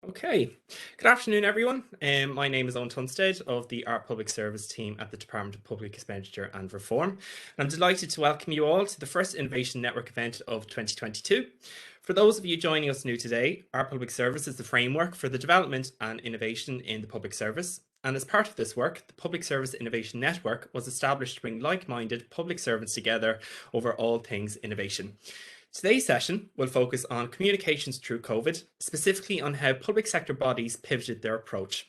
Okay, good afternoon, everyone. My name is Owen Tunstead of the Art Public Service team at the Department of Public Expenditure and Reform. And I'm delighted to welcome you all to the first Innovation Network event of 2022. For those of you joining us new today, Art Public Service is the framework for the development and innovation in the public service. And as part of this work, the Public Service Innovation Network was established to bring like-minded public servants together over all things innovation. Today's session will focus on communications through COVID, specifically on how public sector bodies pivoted their approach.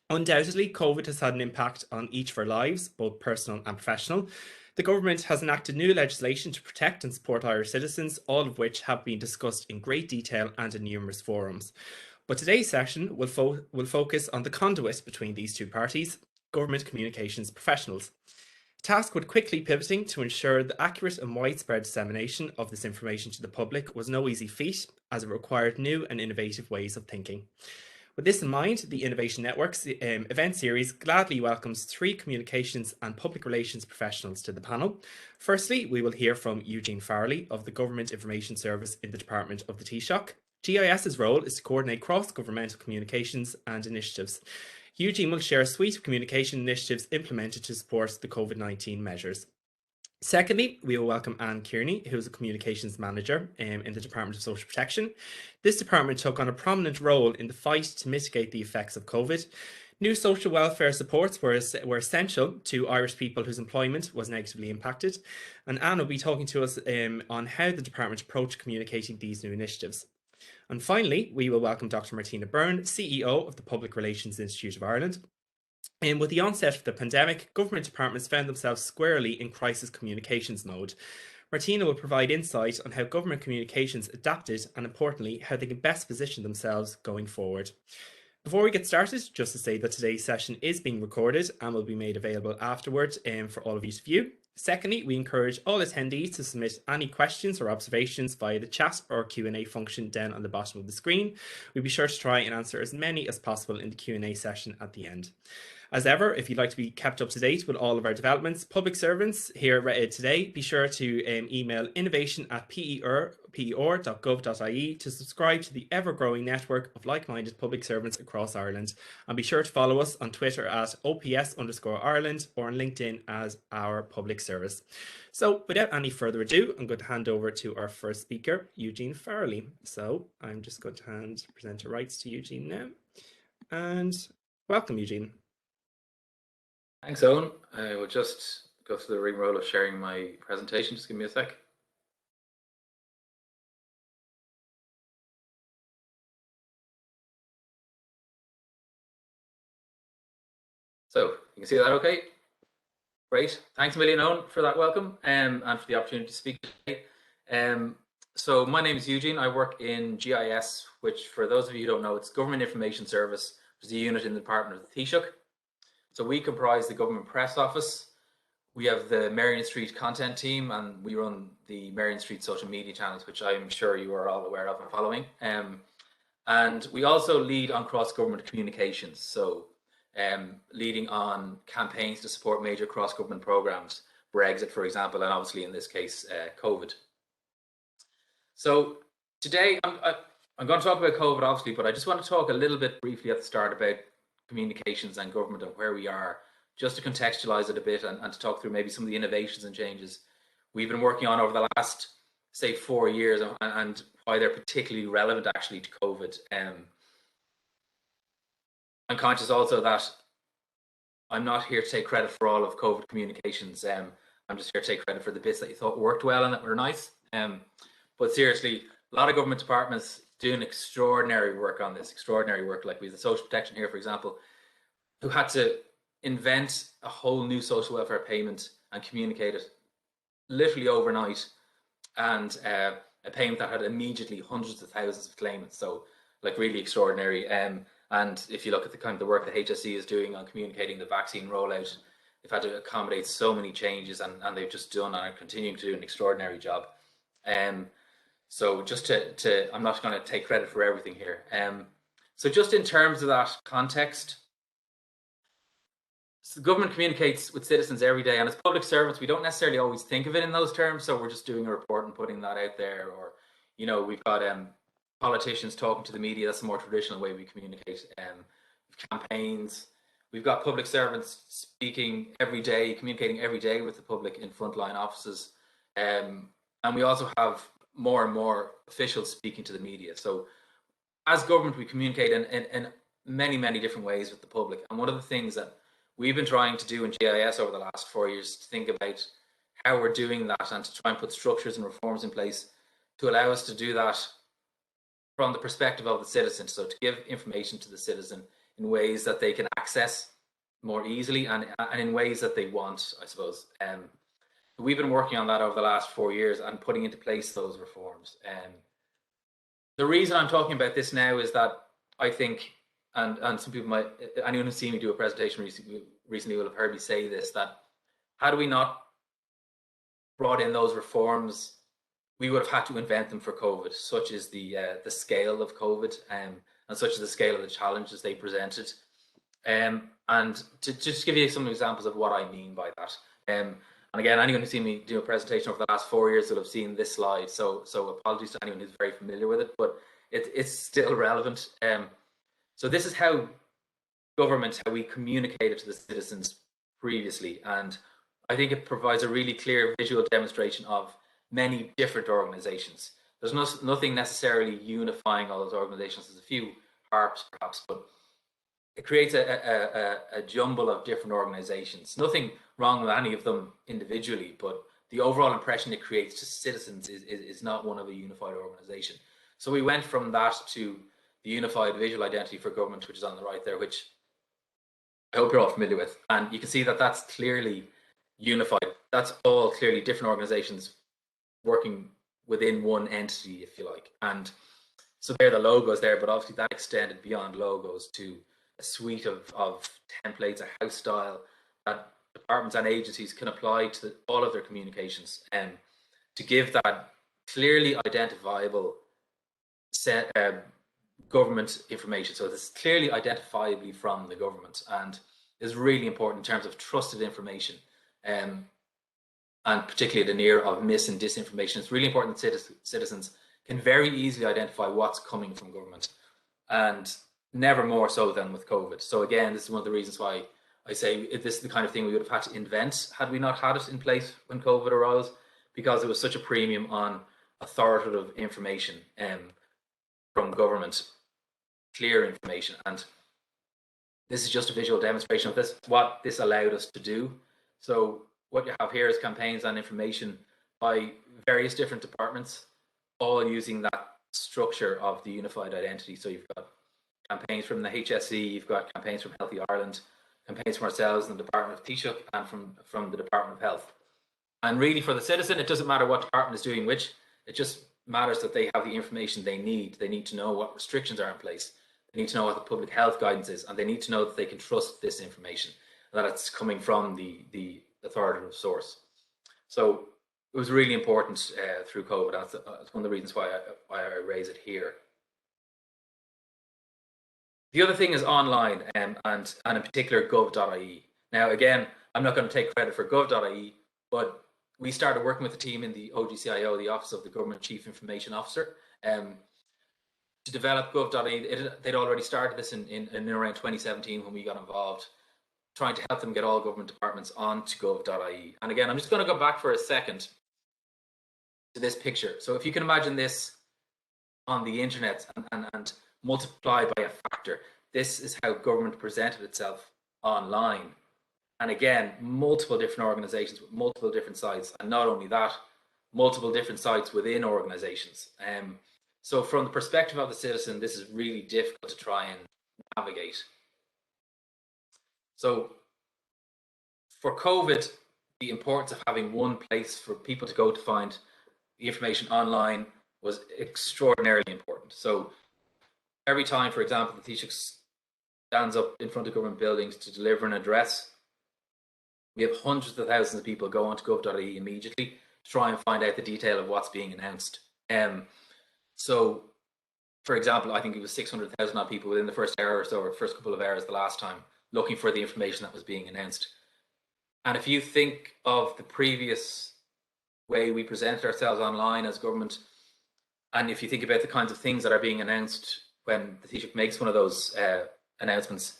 Undoubtedly, COVID has had an impact on each of our lives, both personal and professional. The government has enacted new legislation to protect and support Irish citizens, all of which have been discussed in great detail and in numerous forums. But today's session will focus on the conduit between these two parties, government communications professionals. Tasked with quickly pivoting to ensure the accurate and widespread dissemination of this information to the public was no easy feat, as it required new and innovative ways of thinking. With this in mind, the Innovation Network's event series gladly welcomes three communications and public relations professionals to the panel. Firstly, we will hear from Eugene Farrelly of the Government Information Service in the Department of the Taoiseach. GIS's role is to coordinate cross-governmental communications and initiatives. Eugene will share a suite of communication initiatives implemented to support the COVID-19 measures. Secondly, we will welcome Anne Kearney, who is a communications manager in the Department of Social Protection. This department took on a prominent role in the fight to mitigate the effects of COVID. New social welfare supports were essential to Irish people whose employment was negatively impacted. And Anne will be talking to us on how the department approached communicating these new initiatives. And finally, we will welcome Dr Martina Byrne, CEO of the Public Relations Institute of Ireland. And with the onset of the pandemic, government departments found themselves squarely in crisis communications mode. Martina will provide insight on how government communications adapted and, importantly, how they can best position themselves going forward. Before we get started, just to say that today's session is being recorded and will be made available afterwards for all of you to view. Secondly, we encourage all attendees to submit any questions or observations via the chat or Q&A function down on the bottom of the screen. We'll be sure to try and answer as many as possible in the Q&A session at the end. As ever, if you'd like to be kept up to date with all of our developments, public servants here today, be sure to email innovation@per.gov.ie to subscribe to the ever-growing network of like-minded public servants across Ireland. And be sure to follow us on Twitter at OPS_Ireland or on LinkedIn as Our Public Service. So without any further ado, I'm going to hand over to our first speaker, Eugene Farrelly. So I'm just going to hand presenter rights to Eugene now. And welcome, Eugene. Thanks, Owen. I will just go through the rigmarole of sharing my presentation. Just give me a sec. So you can see that okay? Great. Thanks a million, Owen, for that welcome and for the opportunity to speak today. So my name is Eugene. I work in GIS, which for those of you who don't know, it's Government Information Service, which is a unit in the Department of the Taoiseach. So we comprise the Government Press Office. We have the Marion Street content team, and we run the Marion Street social media channels, which I'm sure you are all aware of and following. And we also lead on cross-government communications, so leading on campaigns to support major cross-government programs, Brexit, for example, and obviously in this case, COVID. So today I'm going to talk about COVID, obviously, but I just want to talk a little bit briefly at the start about communications and government and where we are, just to contextualize it a bit and to talk through maybe some of the innovations and changes we've been working on over the last, say, 4 years and why they're particularly relevant actually to COVID. I'm conscious also that I'm not here to take credit for all of COVID communications. I'm just here to take credit for the bits that you thought worked well and that were nice. But seriously, a lot of government departments doing extraordinary work on this, extraordinary work, like we have the social protection here, for example, who had to invent a whole new social welfare payment and communicate it literally overnight, and a payment that had immediately hundreds of thousands of claimants. So like really extraordinary. And if you look at the kind of the work that HSE is doing on communicating the vaccine rollout, they've had to accommodate so many changes, and they've just done and are continuing to do an extraordinary job. So just to I'm not going to take credit for everything here. So just in terms of that context, so the government communicates with citizens every day, and as public servants, we don't necessarily always think of it in those terms. So we're just doing a report and putting that out there, or we've got politicians talking to the media. That's the more traditional way we communicate. Campaigns. We've got public servants speaking every day, communicating every day with the public in frontline offices. And we also have more and more officials speaking to the media. So as government, we communicate in many, many different ways with the public. And one of the things that we've been trying to do in GIS over the last 4 years to think about how we're doing that and to try and put structures and reforms in place to allow us to do that from the perspective of the citizen. So to give information to the citizen in ways that they can access more easily and in ways that they want, I suppose. We've been working on that over the last 4 years and putting into place those reforms. The reason I'm talking about this now is that I think, and some people might, anyone who's seen me do a presentation recently will have heard me say this, that had we not brought in those reforms, we would have had to invent them for COVID, such as the scale of COVID and such as the scale of the challenges they presented. And to just give you some examples of what I mean by that. And again, anyone who's seen me do a presentation over the last 4 years will have seen this slide. So apologies to anyone who's very familiar with it, but it's still relevant. So this is how government, how we communicated to the citizens previously. And I think it provides a really clear visual demonstration of many different organizations. There's nothing necessarily unifying all those organizations. There's a few harps perhaps, but it creates a jumble of different organizations. Nothing wrong with any of them individually, but the overall impression it creates to citizens is not one of a unified organization. So we went from that to the unified visual identity for government, which is on the right there, which I hope you're all familiar with. And you can see that that's clearly unified. That's all clearly different organizations working within one entity, if you like. And so there are the logos there, but obviously that extended beyond logos to a suite of templates, a house style that departments and agencies can apply to all of their communications, and to give that clearly identifiable set government information. So it's clearly identifiably from the government, and is really important in terms of trusted information, and particularly at the near of mis and disinformation. It's really important that citizens can very easily identify what's coming from government, and never more so than with COVID. So again, this is one of the reasons why I say this is the kind of thing we would have had to invent had we not had it in place when COVID arose, because there was such a premium on authoritative information from government, clear information. And this is just a visual demonstration of this, what this allowed us to do. So what you have here is campaigns and information by various different departments, all using that structure of the unified identity. So you've got campaigns from the HSE, you've got campaigns from Healthy Ireland, campaigns from ourselves in the Department of Taoiseach, and from the Department of Health. And really for the citizen, it doesn't matter what department is doing which, it just matters that they have the information they need. They need to know what restrictions are in place. They need to know what the public health guidance is, and they need to know that they can trust this information, and that it's coming from the authoritative source. So it was really important through COVID. That's one of the reasons why I raise it here. The other thing is online, and in particular gov.ie. Now, again, I'm not going to take credit for gov.ie, but we started working with the team in the OGCIO, the Office of the Government Chief Information Officer, to develop gov.ie. They'd already started this in around 2017 when we got involved, trying to help them get all government departments onto gov.ie. And again, I'm just going to go back for a second to this picture. So if you can imagine this on the internet and multiply by a factor, this is how government presented itself online. And again, multiple different organizations with multiple different sites, and not only that, multiple different sites within organizations. So from the perspective of the citizen, this is really difficult to try and navigate. So for COVID, the importance of having one place for people to go to find the information online was extraordinarily important. So every time, for example, the Taoiseach stands up in front of government buildings to deliver an address, we have hundreds of thousands of people go onto gov.ie immediately to try and find out the detail of what's being announced. So, for example, I think it was 600,000 odd people within the first hour or so, or first couple of hours the last time, looking for the information that was being announced. And if you think of the previous way we presented ourselves online as government, And if you think about the kinds of things that are being announced when the Taoiseach makes one of those announcements,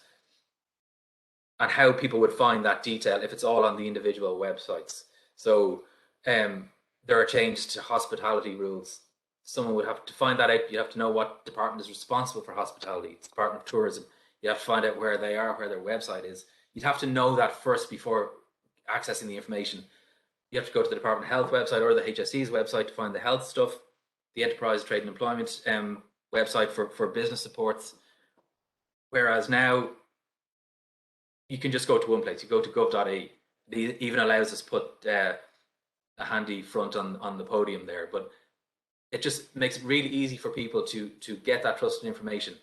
and how people would find that detail if it's all on the individual websites. So there are changes to hospitality rules. Someone would have to find that out. You have to know what department is responsible for hospitality. It's the Department of Tourism. You have to find out where they are, where their website is. You'd have to know that first before accessing the information. You have to go to the Department of Health website or the HSE's website to find the health stuff, the Enterprise, Trade and Employment website for business supports. Whereas now, you can just go to one place. You go to gov.ie. It even allows us to put a handy front on the podium there, but it just makes it really easy for people to get that trusted information.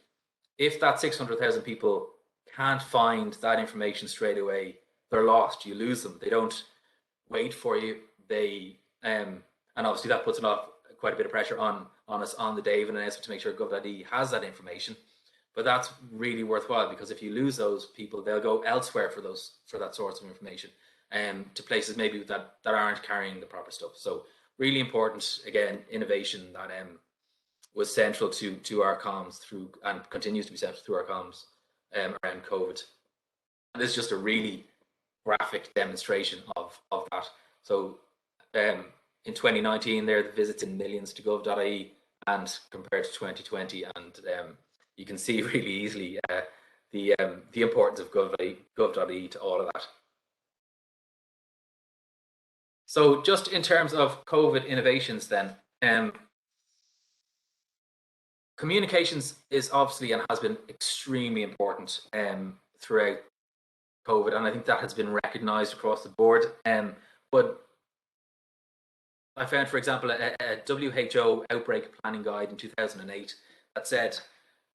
If that 600,000 people can't find that information straight away, they're lost. You lose them. They don't wait for you. They and obviously that puts quite a bit of pressure on us on the day of an announcement to make sure gov.ie has that information. But that's really worthwhile, because if you lose those people, they'll go elsewhere for that source of information, to places maybe that aren't carrying the proper stuff. So really important, again, innovation that was central to our comms through, and continues to be central to our comms around COVID. And this is just a really graphic demonstration of that. So in 2019, there the visits in millions to gov.ie, and compared to 2020, and you can see really easily the importance of gov.ie to all of that. So just in terms of COVID innovations then, communications is obviously and has been extremely important throughout COVID, and I think that has been recognised across the board. But I found, for example, a WHO outbreak planning guide in 2008 that said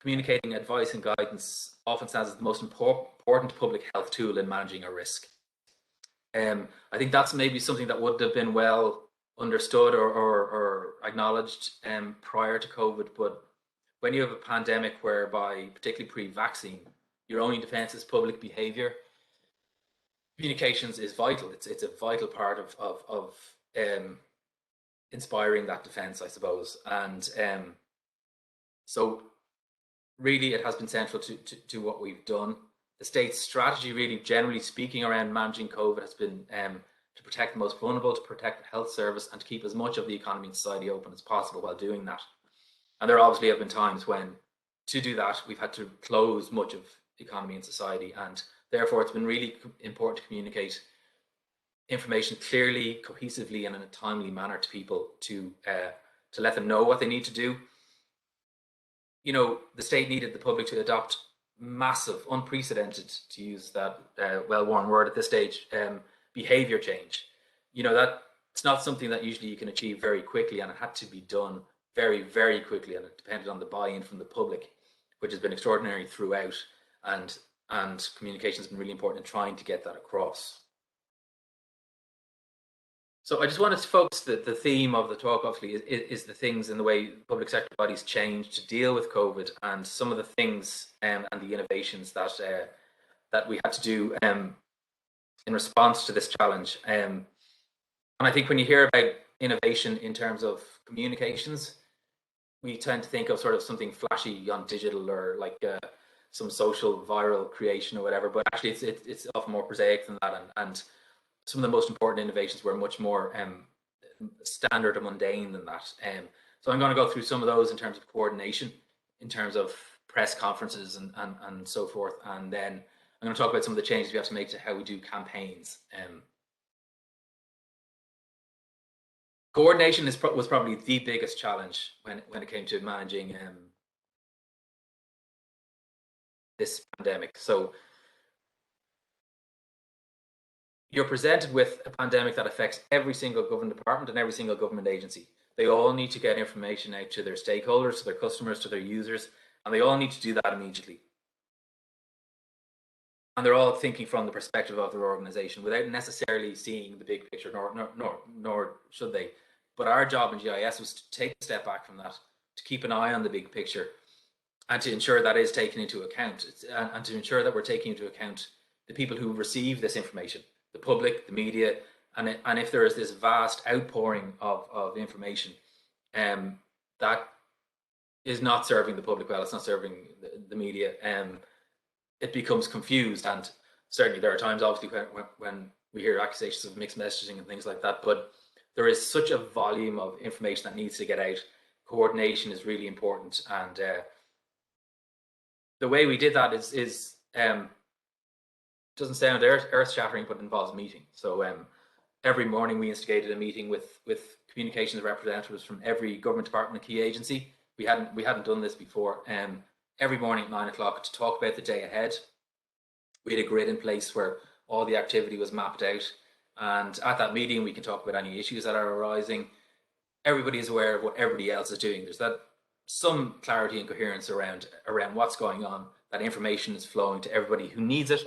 communicating advice and guidance often stands as the most important public health tool in managing a risk. I think that's maybe something that would have been well understood or acknowledged prior to COVID, but when you have a pandemic whereby, particularly pre-vaccine, your only defense is public behavior, communications is vital. It's a vital part of inspiring that defense, I suppose. And so really it has been central to what we've done. The state's strategy, really, generally speaking, around managing COVID has been to protect the most vulnerable, to protect the health service, and to keep as much of the economy and society open as possible while doing that. And there obviously have been times when, to do that, we've had to close much of the economy and society, and therefore it's been really important to communicate information clearly, cohesively, and in a timely manner to people to let them know what they need to do. You know, the state needed the public to adopt massive, unprecedented, to use that well-worn word at this stage, behavior change. You know, that it's not something that usually you can achieve very quickly, and it had to be done very, very quickly, and it depended on the buy-in from the public, which has been extraordinary throughout, and communication has been really important in trying to get that across. So I just wanted to focus the theme of the talk, obviously, is the things in the way public sector bodies change to deal with COVID, and some of the things and the innovations that we had to do in response to this challenge. And I think when you hear about innovation in terms of communications, we tend to think of sort of something flashy on digital, or like some social viral creation or whatever. But actually, it's often more prosaic than that, and some of the most important innovations were much more standard and mundane than that. So I'm going to go through some of those in terms of coordination, in terms of press conferences and so forth. And then I'm going to talk about some of the changes we have to make to how we do campaigns. Coordination was probably the biggest challenge when it came to managing this pandemic. So you're presented with a pandemic that affects every single government department and every single government agency. They all need to get information out to their stakeholders, to their customers, to their users, and they all need to do that immediately. And they're all thinking from the perspective of their organization without necessarily seeing the big picture, nor should they. But our job in GIS was to take a step back from that, to keep an eye on the big picture, and to ensure that is taken into account, and to ensure that we're taking into account the people who receive this information, the public, the media, and if there is this vast outpouring of information, that that is not serving the public well. It's not serving the media. It becomes confused, and certainly there are times, obviously, when we hear accusations of mixed messaging and things like that. But there is such a volume of information that needs to get out. Coordination is really important, and the way we did that is doesn't sound earth-shattering, but involves a meeting. So every morning we instigated a meeting with communications representatives from every government department and key agency. We hadn't done this before. Every morning at 9 o'clock to talk about the day ahead. We had a grid in place where all the activity was mapped out, and at that meeting we can talk about any issues that are arising. Everybody is aware of what everybody else is doing. There's that some clarity and coherence around what's going on. That information is flowing to everybody who needs it,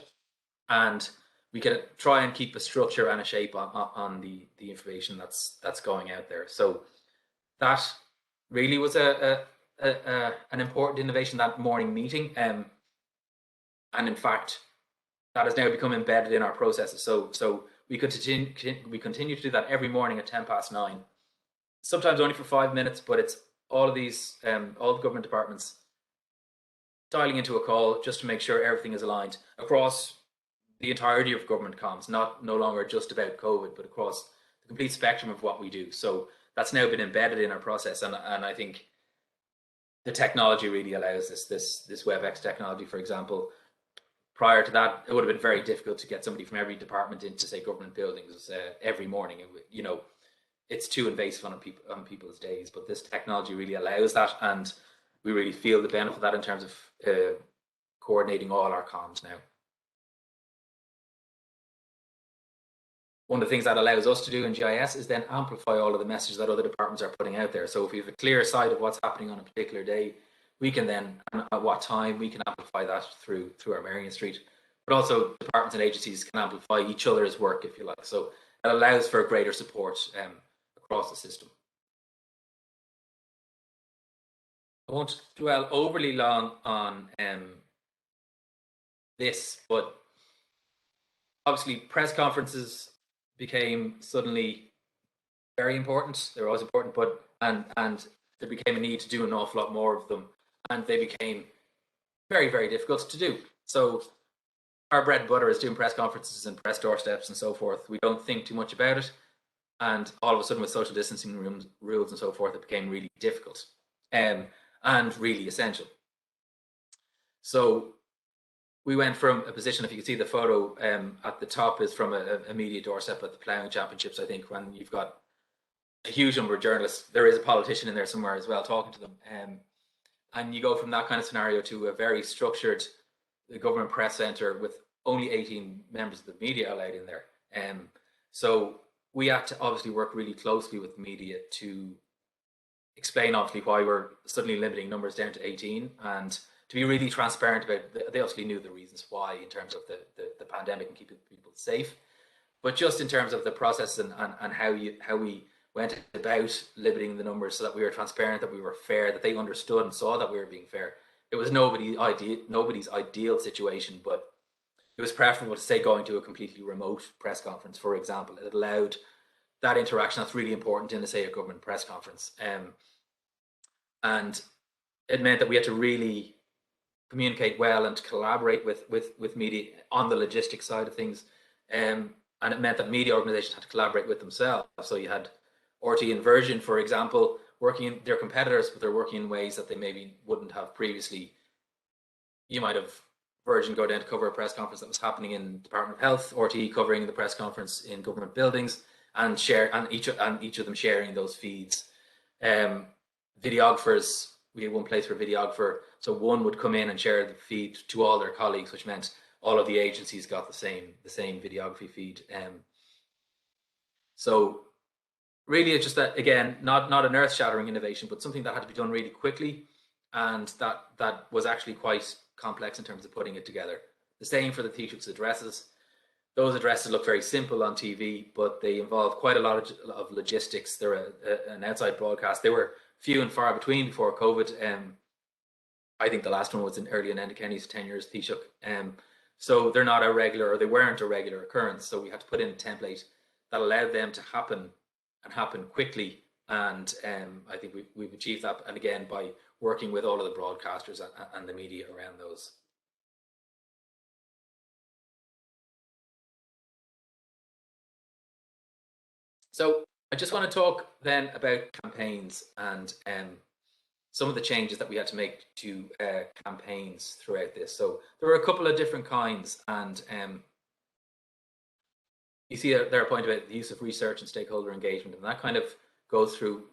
and we can try and keep a structure and a shape on the information that's going out there. So that really was an important innovation, that morning meeting, and in fact that has now become embedded in our processes. So we continue to do that every morning at 9:10. Sometimes only for 5 minutes, but it's all of these all the government departments dialing into a call just to make sure everything is aligned across the entirety of government comms, no longer just about COVID, but across the complete spectrum of what we do. So that's now been embedded in our process, and I think the technology really allows this WebEx technology, for example. Prior to that, it would have been very difficult to get somebody from every department into, say, government buildings every morning. It's too invasive on people's days, but this technology really allows that, and we really feel the benefit of that in terms of coordinating all our comms now. One of the things that allows us to do in GIS is then amplify all of the messages that other departments are putting out there. So if we have a clear sight of what's happening on a particular day, we can then, at what time, we can amplify that through our Marion Street. But also departments and agencies can amplify each other's work, if you like. So it allows for greater support across the system. I won't dwell overly long on this, but obviously press conferences became suddenly very important. They were always important, but and there became a need to do an awful lot more of them, and they became very, very difficult to do. So our bread and butter is doing press conferences and press doorsteps and so forth. We don't think too much about it, and all of a sudden with social distancing rules and so forth, it became really difficult and really essential. So we went from a position, if you can see the photo at the top, is from a media doorstep at the Ploughing Championships, I think, when you've got a huge number of journalists. There is a politician in there somewhere as well talking to them. And you go from that kind of scenario to a very structured government press centre with only 18 members of the media allowed in there. So we had to obviously work really closely with the media to explain obviously why we're suddenly limiting numbers down to 18, and to be really transparent about, they obviously knew the reasons why in terms of the pandemic and keeping people safe, but just in terms of the process and how we went about limiting the numbers so that we were transparent, that we were fair, that they understood and saw that we were being fair. It was nobody's ideal situation, but it was preferable to, say, going to a completely remote press conference, for example. It allowed that interaction that's really important in, say, a government press conference. And it meant that we had to really communicate well and to collaborate with media on the logistics side of things. And it meant that media organizations had to collaborate with themselves. So you had RTÉ and Virgin, for example, working, they're competitors, but they're working in ways that they maybe wouldn't have previously. You might have Virgin go down to cover a press conference that was happening in the Department of Health, RTÉ covering the press conference in government buildings, and each of them sharing those feeds. Videographers, we had one place for videographer, so one would come in and share the feed to all their colleagues, which meant all of the agencies got the same videography feed. So really, it's just that, again, not an earth-shattering innovation, but something that had to be done really quickly, and that was actually quite complex in terms of putting it together. The same for the Taoiseach's addresses. Those addresses look very simple on TV, but they involve quite a lot of logistics. They're an outside broadcast. They were few and far between before COVID. I think the last one was early in Enda Kenny's tenure as Taoiseach. So they're not a regular, or they weren't a regular occurrence. So we had to put in a template that allowed them to happen, and happen quickly, And I think we've achieved that, and again, by working with all of the broadcasters and the media around those. So I just want to talk then about campaigns and some of the changes that we had to make to campaigns throughout this. So there were a couple of different kinds, and you see there a point about the use of research and stakeholder engagement, and that kind of goes through,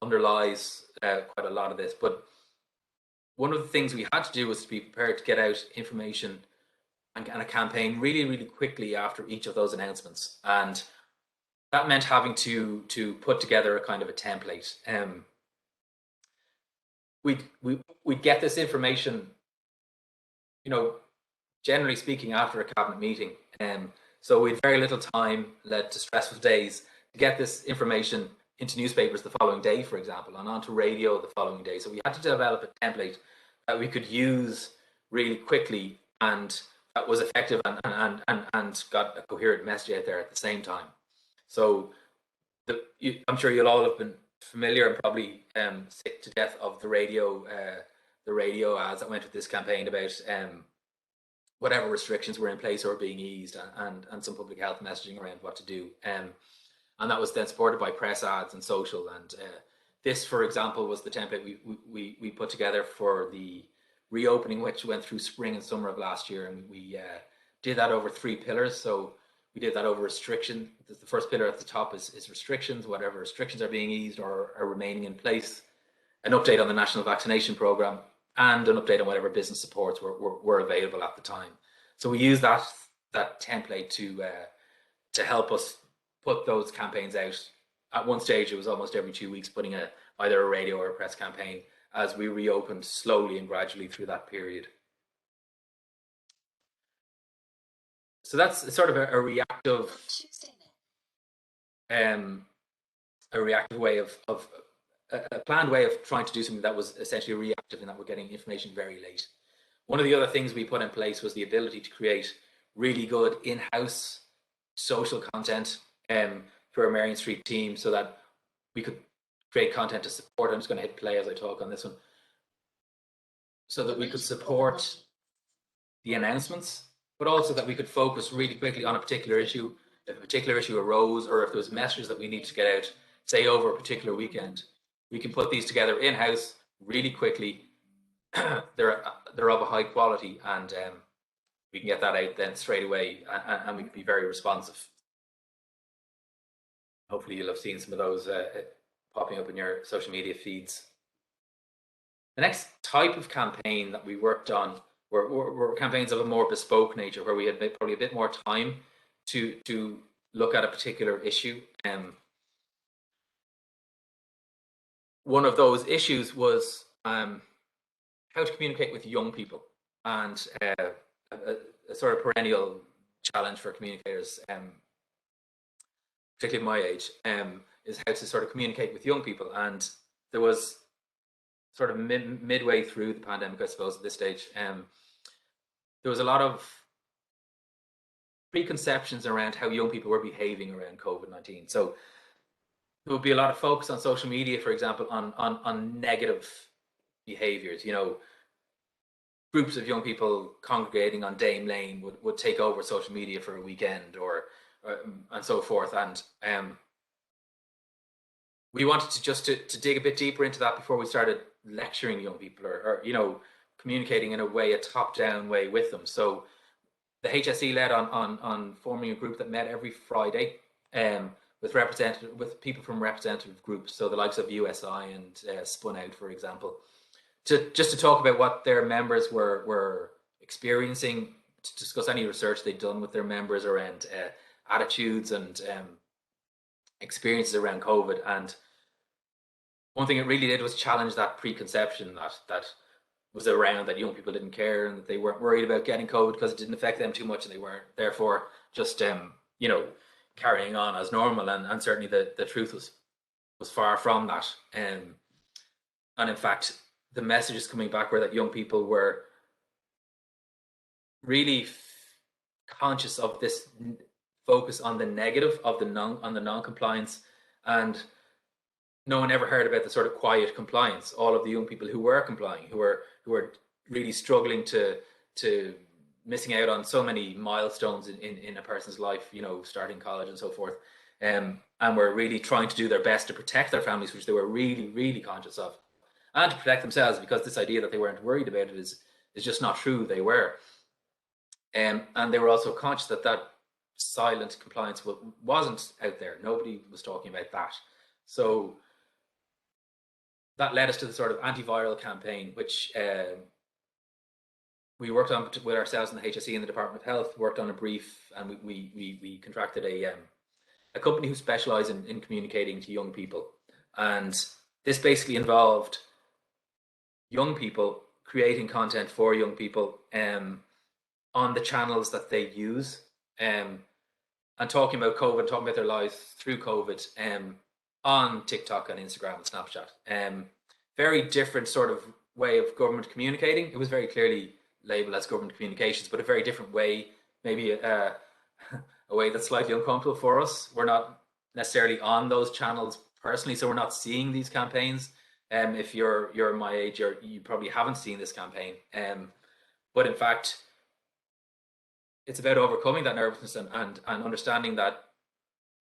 underlies quite a lot of this. But one of the things we had to do was to be prepared to get out information and a campaign really, really quickly after each of those announcements. And that meant having to put together a kind of a template. We'd get this information, generally speaking, after a cabinet meeting. So we had very little time, led to stressful days, to get this information into newspapers the following day, for example, and onto radio the following day. So we had to develop a template that we could use really quickly and that was effective and got a coherent message out there at the same time. So I'm sure you'll all have been familiar and probably sick to death of the radio ads that went with this campaign about whatever restrictions were in place or being eased, and some public health messaging around what to do. And that was then supported by press ads and social. And this, for example, was the template we put together for the reopening, which went through spring and summer of last year. And we did that over 3 pillars. So we did that over restriction. The first pillar at the top is restrictions, whatever restrictions are being eased or are remaining in place, an update on the national vaccination program, and an update on whatever business supports were available at the time. So we used that template to help us put those campaigns out. At one stage, it was almost every 2 weeks, putting either a radio or a press campaign as we reopened slowly and gradually through that period. So that's sort of a reactive way of a planned way of trying to do something that was essentially reactive, and that we're getting information very late. One of the other things we put in place was the ability to create really good in-house social content for our Marion Street team, so that we could create content to support. I'm just going to hit play as I talk on this one, so that we could support the announcements, but also that we could focus really quickly on a particular issue. If a particular issue arose, or if there was messages that we need to get out, say over a particular weekend, we can put these together in-house really quickly. They're of a high quality, and we can get that out then straight away, and we can be very responsive. Hopefully you'll have seen some of those popping up in your social media feeds. The next type of campaign that we worked on were campaigns of a more bespoke nature, where we had probably a bit more time to look at a particular issue. One of those issues was how to communicate with young people, and a sort of perennial challenge for communicators, particularly my age, is how to sort of communicate with young people. And there was sort of midway through the pandemic, I suppose, at this stage, there was a lot of preconceptions around how young people were behaving around COVID-19. So there would be a lot of focus on social media, for example, on negative behaviors. Groups of young people congregating on Dame Lane would take over social media for a weekend, or and so forth. And we wanted to dig a bit deeper into that before we started lecturing young people, or communicating in a top-down way with them. So the HSE led on forming a group that met every Friday, with people from representative groups, so the likes of USI and Spun Out, for example, just to talk about what their members were experiencing, to discuss any research they'd done with their members around attitudes and experiences around COVID. And one thing it really did was challenge that preconception that was around, that young people didn't care and that they weren't worried about getting COVID because it didn't affect them too much, and they weren't therefore just carrying on as normal. And certainly the truth was far from that. And in fact, the messages coming back were that young people were really conscious of this focus on the negative, of the non-compliance, and no one ever heard about the sort of quiet compliance. All of the young people who were complying, who were really struggling to missing out on so many milestones in a person's life, you know, starting college and so forth, and were really trying to do their best to protect their families, which they were really, really conscious of, and to protect themselves, because this idea that they weren't worried about it is just not true. They were, and they were also conscious that that silent compliance wasn't out there. Nobody was talking about that. So that led us to the sort of antiviral campaign, which we worked on with ourselves in the HSE and the Department of Health. Worked on a brief, and we contracted a company who specialised in communicating to young people, and this basically involved young people creating content for young people on the channels that they use, and talking about COVID, talking about their lives through COVID, on TikTok and Instagram and Snapchat. Very different sort of way of government communicating. It was very clearly labeled as government communications, but a very different way, maybe a way that's slightly uncomfortable for us. We're not necessarily on those channels personally, so we're not seeing these campaigns. If you're my age, you probably haven't seen this campaign. But in fact, it's about overcoming that nervousness and understanding that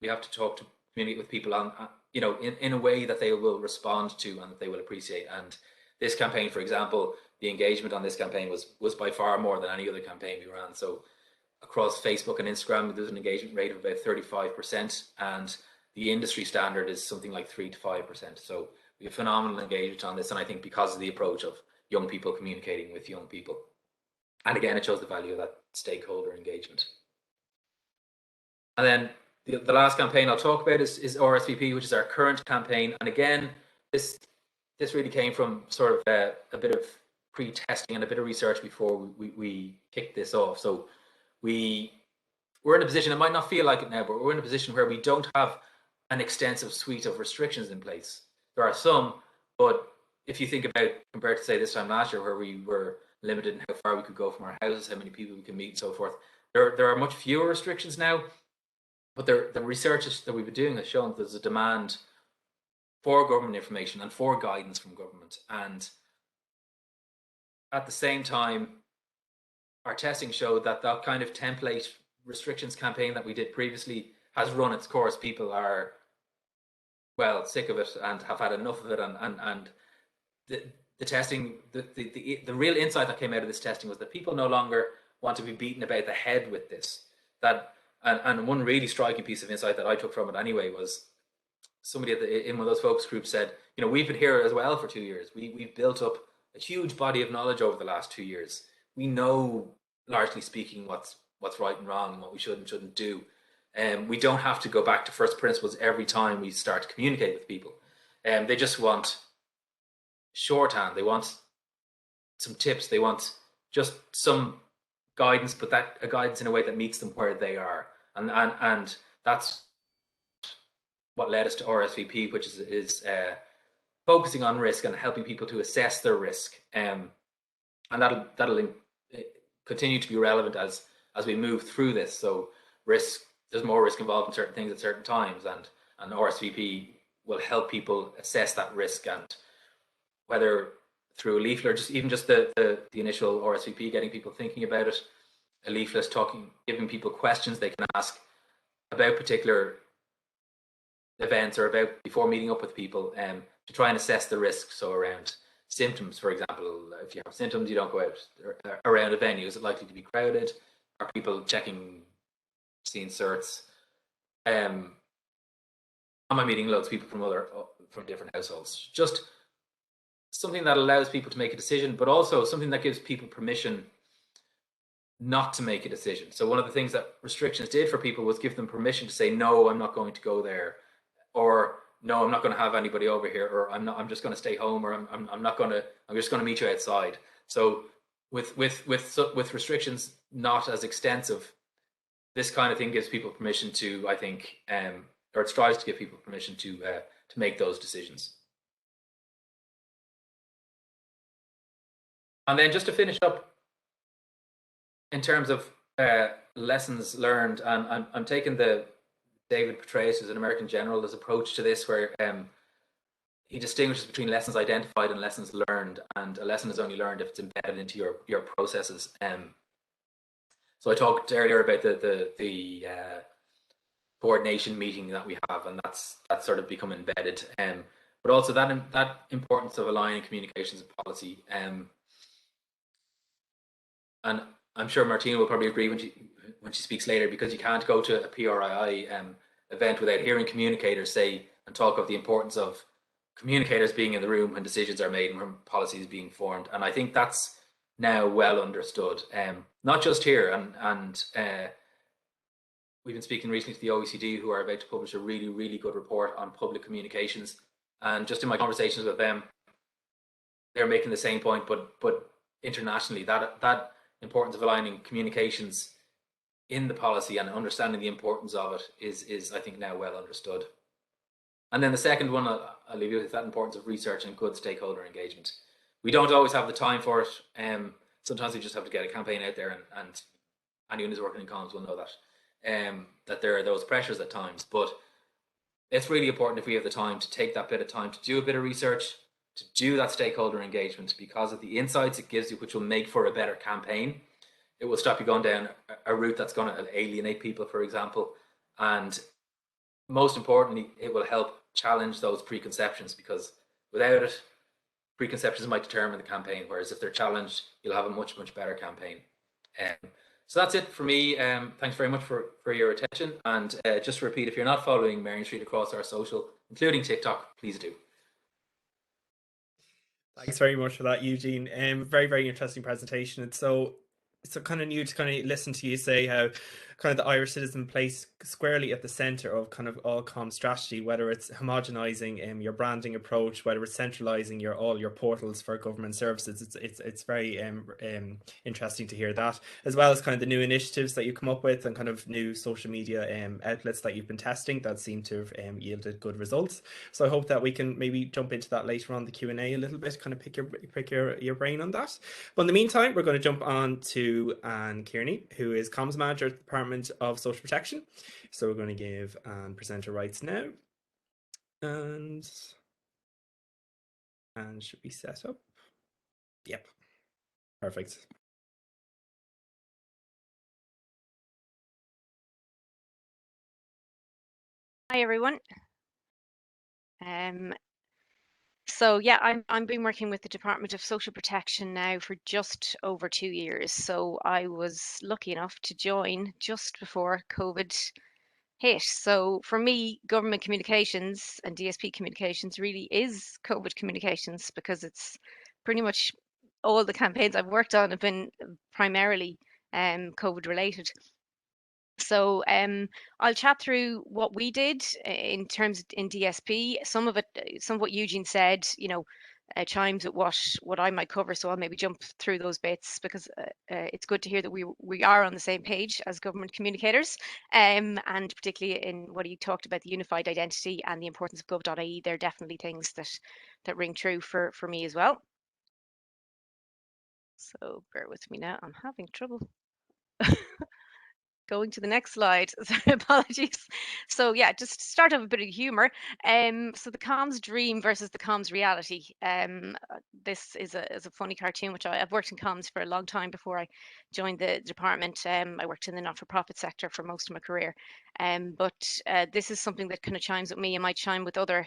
we have to communicate with people on, you know, in a way that they will respond to and that they will appreciate. And this campaign, for example, the engagement on this campaign was by far more than any other campaign we ran. So across Facebook and Instagram, there's an engagement rate of about 35%, and the industry standard is something like 3 to 5%. So we have phenomenal engagement on this, and I think because of the approach of young people communicating with young people. And again, it shows the value of that stakeholder engagement. And then the last campaign I'll talk about is RSVP, which is our current campaign. And again, this really came from sort of a bit of pre-testing and a bit of research before we kicked this off. So we're in a position, it might not feel like it now, but we're in a position where we don't have an extensive suite of restrictions in place. There are some, but if you think about, compared to say this time last year, where we were limited in how far we could go from our houses, how many people we can meet and so forth, there are much fewer restrictions now. But the research that we've been doing has shown that there's a demand for government information and for guidance from government. And at the same time, our testing showed that that kind of template restrictions campaign that we did previously has run its course. People are, well, sick of it and have had enough of it. And the testing, the real insight that came out of this testing was that people no longer want to be beaten about the head with this. And one really striking piece of insight that I took from it anyway was somebody in one of those focus groups said, you know, we've been here as well for 2 years. We've built up a huge body of knowledge over the last 2 years. We know, largely speaking, what's right and wrong and what we should and shouldn't do. We don't have to go back to first principles every time we start to communicate with people. They just want shorthand. They want some tips. They want just some guidance, but that a guidance in a way that meets them where they are. And that's what led us to RSVP, which is focusing on risk and helping people to assess their risk. And that'll continue to be relevant as we move through this. So risk, there's more risk involved in certain things at certain times, and RSVP will help people assess that risk, and whether through a leaflet or even just the initial RSVP, getting people thinking about it, a leaflet giving people questions they can ask about particular events or about before meeting up with people, to try and assess the risk. So around symptoms, for example, if you have symptoms, you don't go out around a venue. Is it likely to be crowded? Are people checking scene certs? Am I meeting loads of people from different households? Just something that allows people to make a decision, but also something that gives people permission not to make a decision. So one of the things that restrictions did for people was give them permission to say, no, I'm not going to go there, or no, I'm not going to have anybody over here, or I'm just going to stay home, or I'm just going to meet you outside. So with restrictions not as extensive, this kind of thing gives people permission to, I think, or it strives to give people permission to make those decisions. And then just to finish up, in terms of lessons learned, and I'm taking the David Petraeus, who's an American general, his approach to this, where he distinguishes between lessons identified and lessons learned, and a lesson is only learned if it's embedded into your processes. So I talked earlier about the coordination meeting that we have, and that's sort of become embedded. But also that importance of aligning communications and policy. And I'm sure Martina will probably agree when she speaks later, because you can't go to a PRII event without hearing communicators say and talk of the importance of communicators being in the room when decisions are made and when policy is being formed. And I think that's now well understood, not just here. And we've been speaking recently to the OECD, who are about to publish a really, really good report on public communications. And just in my conversations with them, they're making the same point, but internationally, that importance of aligning communications in the policy and understanding the importance of it is I think now well understood. And then the second one, I'll leave you with that importance of research and good stakeholder engagement. We don't always have the time for it. Sometimes we just have to get a campaign out there, and anyone who's working in comms will know that there are those pressures at times. But it's really important, if we have the time, to take that bit of time to do a bit of research, to do that stakeholder engagement, because of the insights it gives you, which will make for a better campaign. It will stop you going down a route that's going to alienate people, for example. And most importantly, it will help challenge those preconceptions, because without it, preconceptions might determine the campaign, whereas if they're challenged, you'll have a much, much better campaign. So that's it for me. Thanks very much for your attention. And just to repeat, if you're not following Marion Street across our social, including TikTok, please do. Thanks very much for that, Eugene. Very, very interesting presentation. It's so kind of new to kind of listen to you say how kind of the Irish citizen placed squarely at the center of kind of all comm strategy, whether it's homogenizing your branding approach, whether it's centralizing all your portals for government services. It's very interesting to hear that, as well as kind of the new initiatives that you come up with and kind of new social media outlets that you've been testing that seem to have yielded good results. So I hope that we can maybe jump into that later on the Q&A a little bit, kind of pick your brain on that. But in the meantime, we're going to jump on to Anne Kearney, who is Comms Manager at the Department of Social Protection. So we're going to give Anne presenter rights now. And should be set up. Yep. Perfect. Hi everyone. So yeah, I've been working with the Department of Social Protection now for just over 2 years. So I was lucky enough to join just before COVID hit. So for me, government communications and DSP communications really is COVID communications, because it's pretty much all the campaigns I've worked on have been primarily COVID related. So I'll chat through what we did in terms in DSP. Some of what Eugene said, chimes with what I might cover. So I'll maybe jump through those bits, because it's good to hear that we are on the same page as government communicators, and particularly in what he talked about, the unified identity and the importance of gov.ie. They're definitely things that ring true for me as well. So bear with me now. I'm having trouble going to the next slide. Apologies. So yeah, just to start off a bit of humor. So the comms dream versus the comms reality. This is a funny cartoon, which I've worked in comms for a long time before I joined the department. I worked in the not-for-profit sector for most of my career. But this is something that kind of chimes with me and might chime with other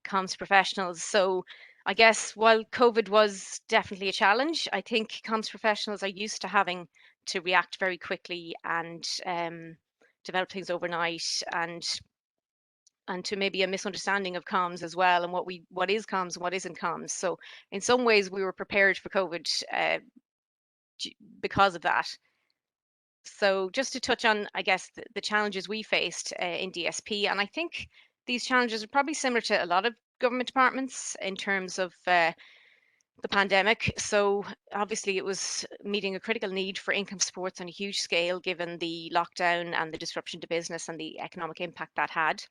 comms professionals. So I guess while COVID was definitely a challenge, I think comms professionals are used to having to react very quickly and develop things overnight, and to maybe a misunderstanding of comms as well, and what is comms and what isn't comms. So in some ways we were prepared for COVID because of that. So just to touch on, I guess, the challenges we faced in DSP, and I think these challenges are probably similar to a lot of government departments in terms of the pandemic. So obviously it was meeting a critical need for income supports on a huge scale, given the lockdown and the disruption to business and the economic impact that had.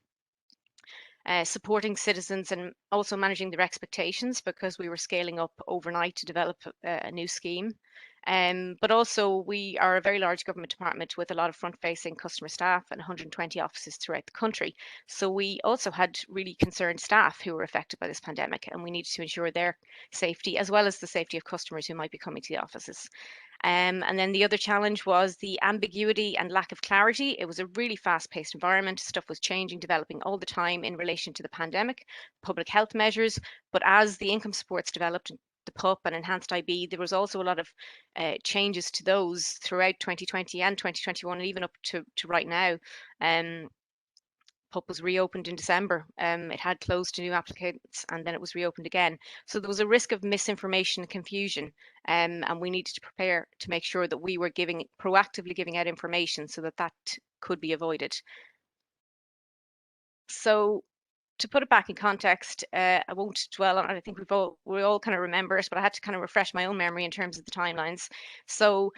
Supporting citizens and also managing their expectations, because we were scaling up overnight to develop a new scheme. But also we are a very large government department with a lot of front-facing customer staff and 120 offices throughout the country. So we also had really concerned staff who were affected by this pandemic, and we needed to ensure their safety as well as the safety of customers who might be coming to the offices. And then the other challenge was the ambiguity and lack of clarity. It was a really fast-paced environment. Stuff was changing, developing all the time in relation to the pandemic, public health measures. But as the income supports developed, the PUP and enhanced IB, there was also a lot of changes to those throughout 2020 and 2021, and even up to right now. PUP was reopened in December. It had closed to new applicants and then it was reopened again. So there was a risk of misinformation and confusion, and we needed to prepare to make sure that we were proactively giving out information so that could be avoided. So to put it back in context, I won't dwell on it. I think we all kind of remember it, but I had to kind of refresh my own memory in terms of the timelines. So,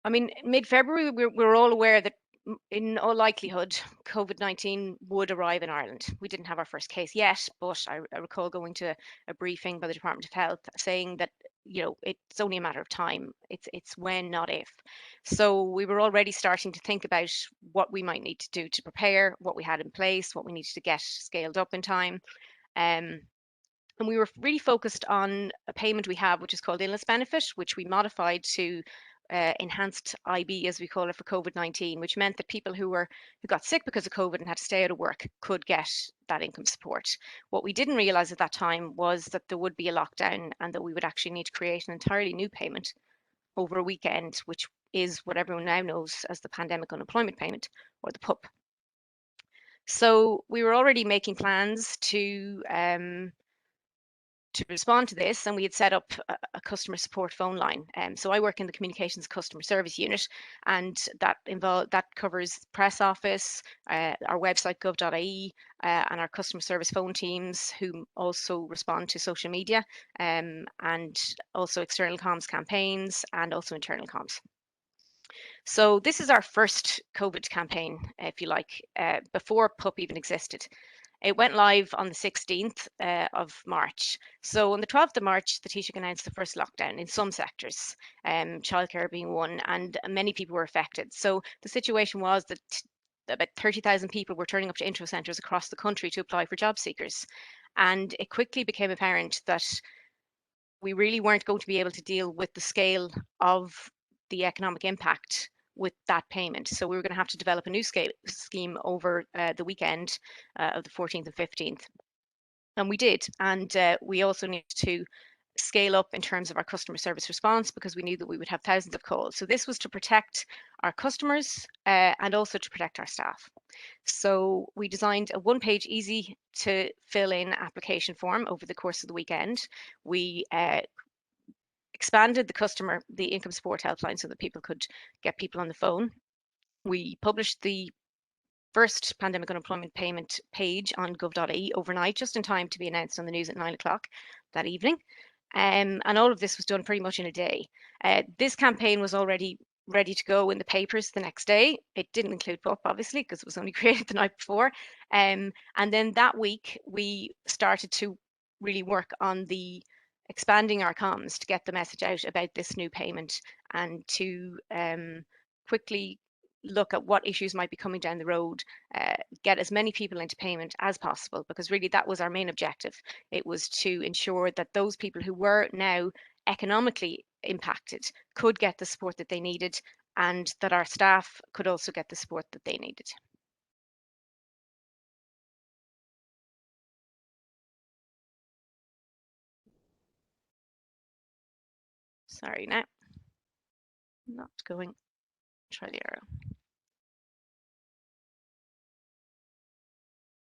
I mean, mid-February, we were all aware that in all likelihood, COVID-19 would arrive in Ireland. We didn't have our first case yet, but I recall going to a briefing by the Department of Health saying that, you know, it's only a matter of time. It's when, not if. So we were already starting to think about what we might need to do to prepare, what we had in place, what we needed to get scaled up in time. And we were really focused on a payment we have, which is called illness benefit, which we modified to enhanced IB, as we call it, for COVID-19, which meant that people who got sick because of COVID and had to stay out of work could get that income support. What we didn't realize at that time was that there would be a lockdown and that we would actually need to create an entirely new payment over a weekend, which is what everyone now knows as the pandemic unemployment payment, or the PUP. So we were already making plans to respond to this, and we had set up a customer support phone line. So I work in the communications customer service unit, and that covers press office, our website gov.ie, and our customer service phone teams who also respond to social media, and also external comms campaigns and also internal comms. So this is our first COVID campaign, if you like, before PUP even existed. It went live on the 16th of March. So on the 12th of March, the Taoiseach announced the first lockdown in some sectors, childcare being one, and many people were affected. So the situation was that about 30,000 people were turning up to intro centres across the country to apply for job seekers. And it quickly became apparent that we really weren't going to be able to deal with the scale of the economic impact with that payment. So we were going to have to develop a new scheme over the weekend of the 14th and 15th. And we did. And we also needed to scale up in terms of our customer service response because we knew that we would have thousands of calls. So this was to protect our customers and also to protect our staff. So we designed a one-page, easy to fill in application form over the course of the weekend. We expanded the income support helpline so that people could get people on the phone. We published the first pandemic unemployment payment page on gov.ie overnight, just in time to be announced on the news at 9 o'clock that evening. And all of this was done pretty much in a day. This campaign was already ready to go in the papers the next day. It didn't include PUP, obviously, because it was only created the night before. And then that week, we started to really work on expanding our comms to get the message out about this new payment and to quickly look at what issues might be coming down the road, get as many people into payment as possible, because really that was our main objective. It was to ensure that those people who were now economically impacted could get the support that they needed and that our staff could also get the support that they needed. Sorry, now not going. Try the arrow.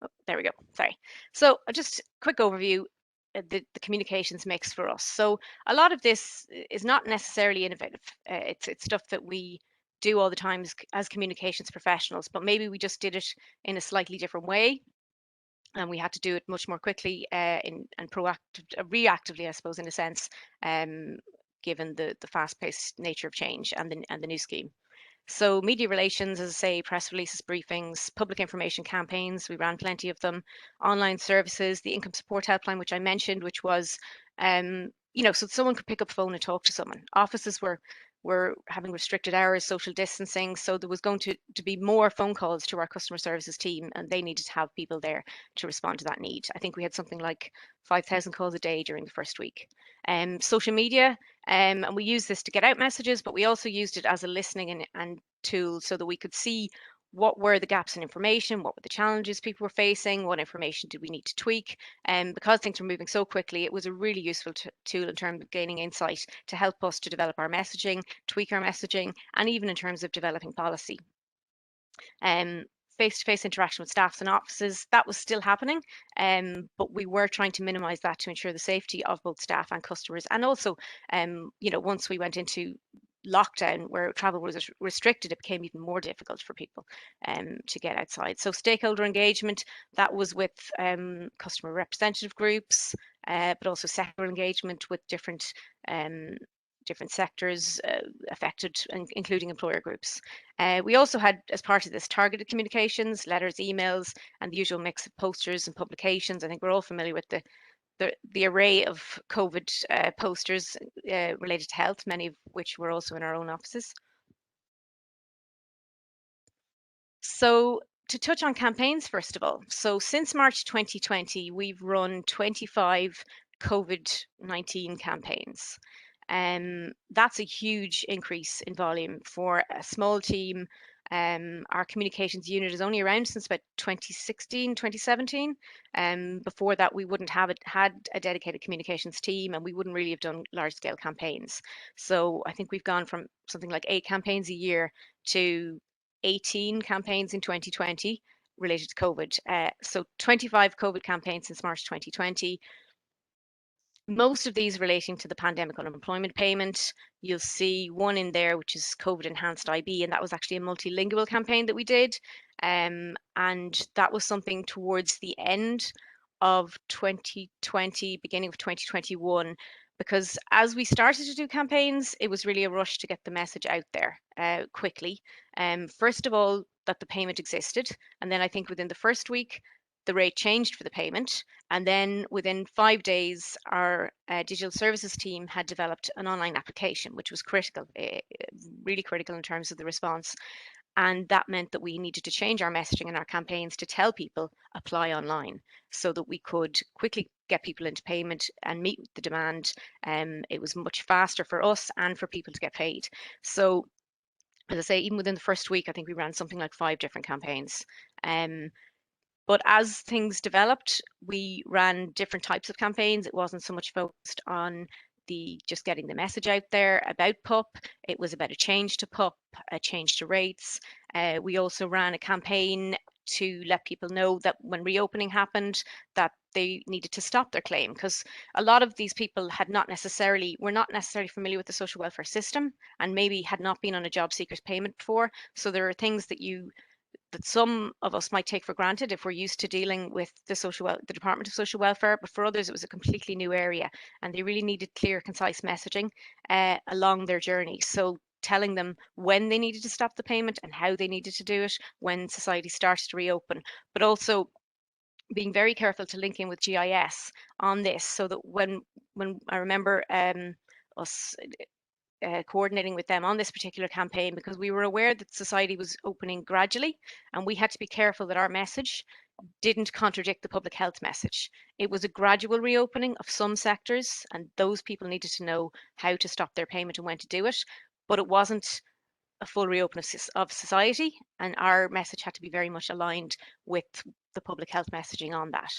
Oh, there we go. Sorry. So just a quick overview, the communications mix for us. So a lot of this is not necessarily innovative. It's stuff that we do all the time as communications professionals, but maybe we just did it in a slightly different way. And we had to do it much more quickly and reactively, I suppose, in a sense, given the fast-paced nature of change and the new scheme. So media relations, as I say, press releases, briefings, public information campaigns, we ran plenty of them, online services, the income support helpline, which I mentioned, which was so someone could pick up the phone and talk to someone. Offices were having restricted hours, social distancing, so there was going to be more phone calls to our customer services team, and they needed to have people there to respond to that need. I think we had something like 5,000 calls a day during the first week. Social media, and we used this to get out messages, but we also used it as a listening and tool so that we could see what were the gaps in information, what were the challenges people were facing, what information did we need to tweak. And because things were moving so quickly, it was a really useful tool in terms of gaining insight to help us to develop our messaging, tweak our messaging, and even in terms of developing policy. Face-to-face interaction with staffs and offices, that was still happening, but we were trying to minimize that to ensure the safety of both staff and customers. And also, once we went into lockdown where travel was restricted, it became even more difficult for people to get outside. So stakeholder engagement, that was with customer representative groups, but also sector engagement with different sectors affected, including employer groups. We also had, as part of this, targeted communications, letters, emails, and the usual mix of posters and publications. I think we're all familiar with the array of COVID posters related to health, many of which were also in our own offices. So to touch on campaigns, first of all, so since March 2020, we've run 25 COVID-19 campaigns. That's a huge increase in volume for a small team. Our communications unit is only around since about 2016, 2017. Before that, we wouldn't have had a dedicated communications team, and we wouldn't really have done large scale campaigns. So I think we've gone from something like 8 campaigns a year to 18 campaigns in 2020 related to COVID. So 25 COVID campaigns since March 2020. Most of these relating to the pandemic unemployment payment. You'll see one in there, which is COVID enhanced IB, and that was actually a multilingual campaign that we did. And that was something towards the end of 2020, beginning of 2021, because as we started to do campaigns, it was really a rush to get the message out there quickly. First of all, that the payment existed. And then I think within the first week, the rate changed for the payment. And then within 5 days, our digital services team had developed an online application, which was critical, really critical in terms of the response. And that meant that we needed to change our messaging and our campaigns to tell people apply online so that we could quickly get people into payment and meet the demand. It was much faster for us and for people to get paid. So as I say, even within the first week, I think we ran something like 5 different campaigns. But as things developed, we ran different types of campaigns. It wasn't so much focused on just getting the message out there about PUP. It was about a change to PUP, a change to rates. We also ran a campaign to let people know that when reopening happened, that they needed to stop their claim, because a lot of these people were not necessarily familiar with the social welfare system, and maybe had not been on a job seekers payment before. So there are things that some of us might take for granted if we're used to dealing with the Department of Social Welfare, but for others it was a completely new area, and they really needed clear, concise messaging along their journey. So telling them when they needed to stop the payment and how they needed to do it when society started to reopen, but also being very careful to link in with GIS on this, so that when I remember us coordinating with them on this particular campaign, because we were aware that society was opening gradually, and we had to be careful that our message didn't contradict the public health message. It was a gradual reopening of some sectors, and those people needed to know how to stop their payment and when to do it, but it wasn't a full reopening of society, and our message had to be very much aligned with the public health messaging on that.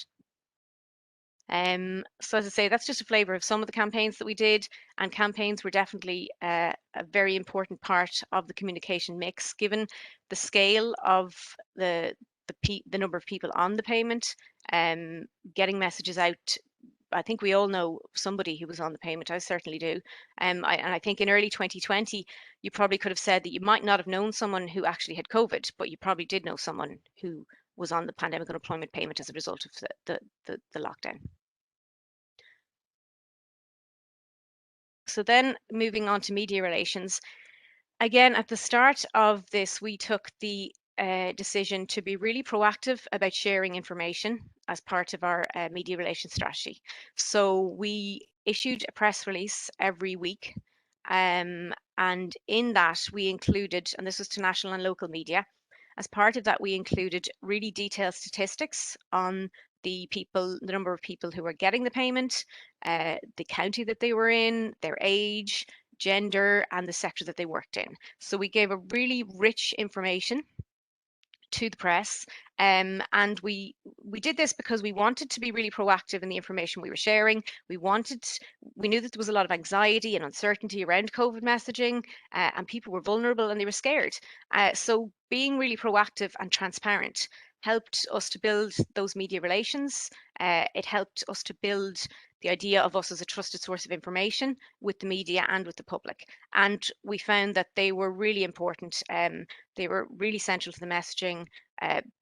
So as I say, that's just a flavour of some of the campaigns that we did, and campaigns were definitely a very important part of the communication mix, given the scale of the number of people on the payment. Getting messages out, I think we all know somebody who was on the payment. I certainly do. And I think in early 2020, you probably could have said that you might not have known someone who actually had COVID, but you probably did know someone who was on the pandemic unemployment payment as a result of the lockdown. So then moving on to media relations, again, at the start of this, we took the decision to be really proactive about sharing information as part of our media relations strategy. So we issued a press release every week. And in that we included, and this was to national and local media, as part of that we included really detailed statistics on the number of people who were getting the payment, the county that they were in, their age, gender, and the sector that they worked in. So we gave a really rich information to the press. And we did this because we wanted to be really proactive in the information we were sharing. We knew that there was a lot of anxiety and uncertainty around COVID messaging, and people were vulnerable and they were scared. So being really proactive and transparent helped us to build those media relations. It helped us to build the idea of us as a trusted source of information with the media and with the public. And we found that they were really important. They were really central to the messaging.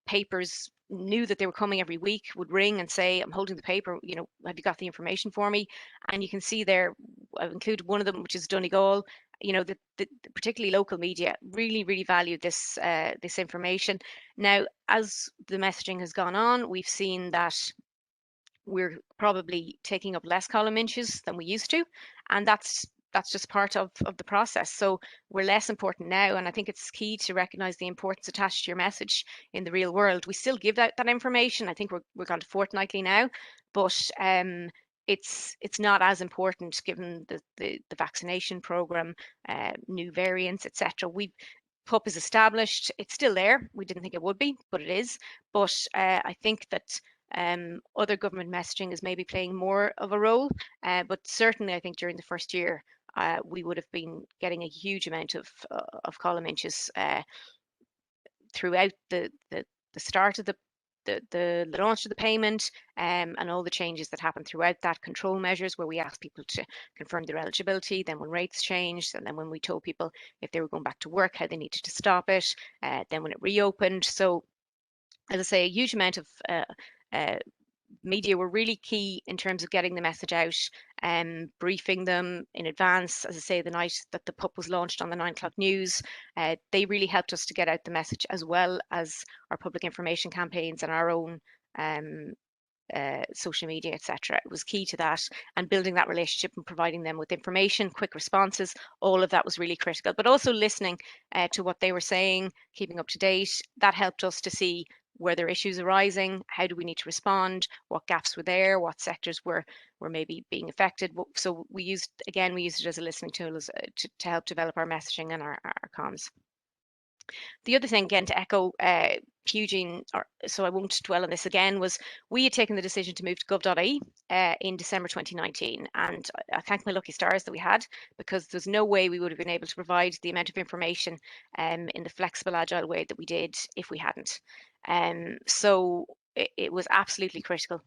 Papers knew that they were coming every week, would ring and say, I'm holding the paper, have you got the information for me? And you can see there, I've included one of them, which is Donegal. The particularly local media really, really valued this information. Now, as the messaging has gone on, we've seen that we're probably taking up less column inches than we used to, and that's just part of the process. So we're less important now, and I think it's key to recognize the importance attached to your message in the real world. We still give out that information. I think we're gone to fortnightly now, but it's not as important given the vaccination program, new variants, etc. PUP is established. It's still there. We didn't think it would be, but it is. But I think that other government messaging is maybe playing more of a role. But certainly, I think during the first year, we would have been getting a huge amount of column inches throughout the start of the launch of the payment, and all the changes that happened throughout that, control measures where we asked people to confirm their eligibility, then when rates changed, and then when we told people if they were going back to work, how they needed to stop it, then when it reopened. So as I say, a huge amount of media were really key in terms of getting the message out, briefing them in advance. As I say, the night that the PUP was launched on the 9 o'clock news, they really helped us to get out the message, as well as our public information campaigns and our own social media, etc. It was key to that, and building that relationship and providing them with information, quick responses. All of that was really critical, but also listening to what they were saying, keeping up to date. That helped us to see were there issues arising, how do we need to respond, what gaps were there, what sectors were maybe being affected. So we used it as a listening tool to help develop our messaging and our comms. The other thing, again, to echo Eugene, so I won't dwell on this again, was we had taken the decision to move to gov.ie in December 2019. And I thank my lucky stars that we had, because there's no way we would have been able to provide the amount of information in the flexible, agile way that we did if we hadn't. So it was absolutely critical.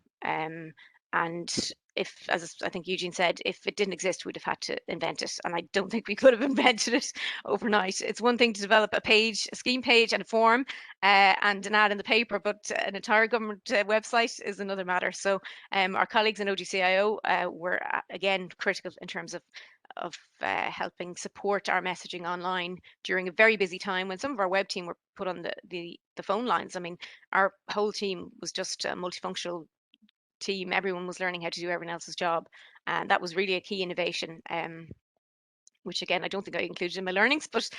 And if, as I think Eugene said, if it didn't exist, we'd have had to invent it. And I don't think we could have invented it overnight. It's one thing to develop a scheme page and a form and an ad in the paper, but an entire government website is another matter. So our colleagues in OGCIO were, again, critical in terms of helping support our messaging online during a very busy time when some of our web team were put on the phone lines. I mean, our whole team was just a multifunctional team. Everyone was learning how to do everyone else's job, and that was really a key innovation, which again I don't think I included in my learnings, but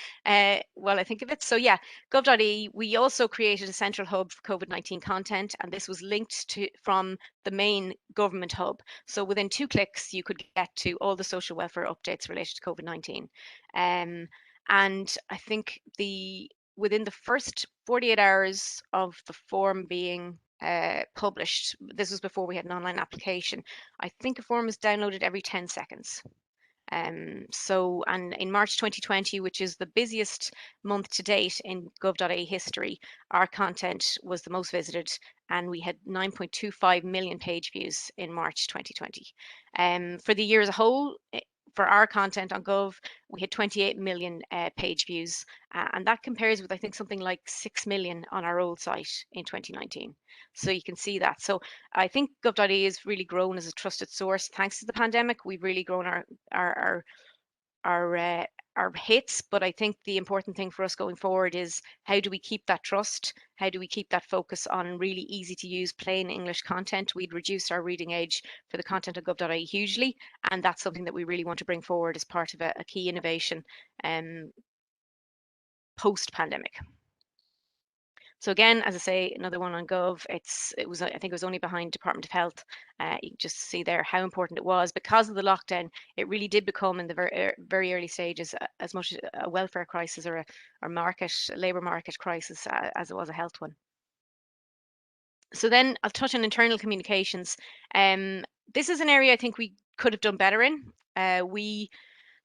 well, I think of it. So yeah, gov.ie, we also created a central hub for COVID-19 content, and this was linked from the main government hub. So within 2 clicks you could get to all the social welfare updates related to COVID-19. And I think within the first 48 hours of the form being published, this was before we had an online application, I think a form is downloaded every 10 seconds. And in March 2020, which is the busiest month to date in gov.ie history, our content was the most visited, and we had 9.25 million page views in March 2020. For the year as a whole, for our content on Gov, we had 28 million page views, and that compares with, I think, something like 6 million on our old site in 2019. So you can see that. So I think gov.ie has really grown as a trusted source thanks to the pandemic. We've really grown our hits, but I think the important thing for us going forward is how do we keep that trust? How do we keep that focus on really easy to use plain English content? We'd reduced our reading age for the content of gov.ie hugely, and that's something that we really want to bring forward as part of a key innovation post-pandemic. So again, as I say, another one on Gov. I think it was only behind Department of Health. You can just see there how important it was. Because of the lockdown, it really did become in the very early stages as much a welfare crisis or a labour market crisis as it was a health one. So then I'll touch on internal communications. This is an area I think we could have done better in. We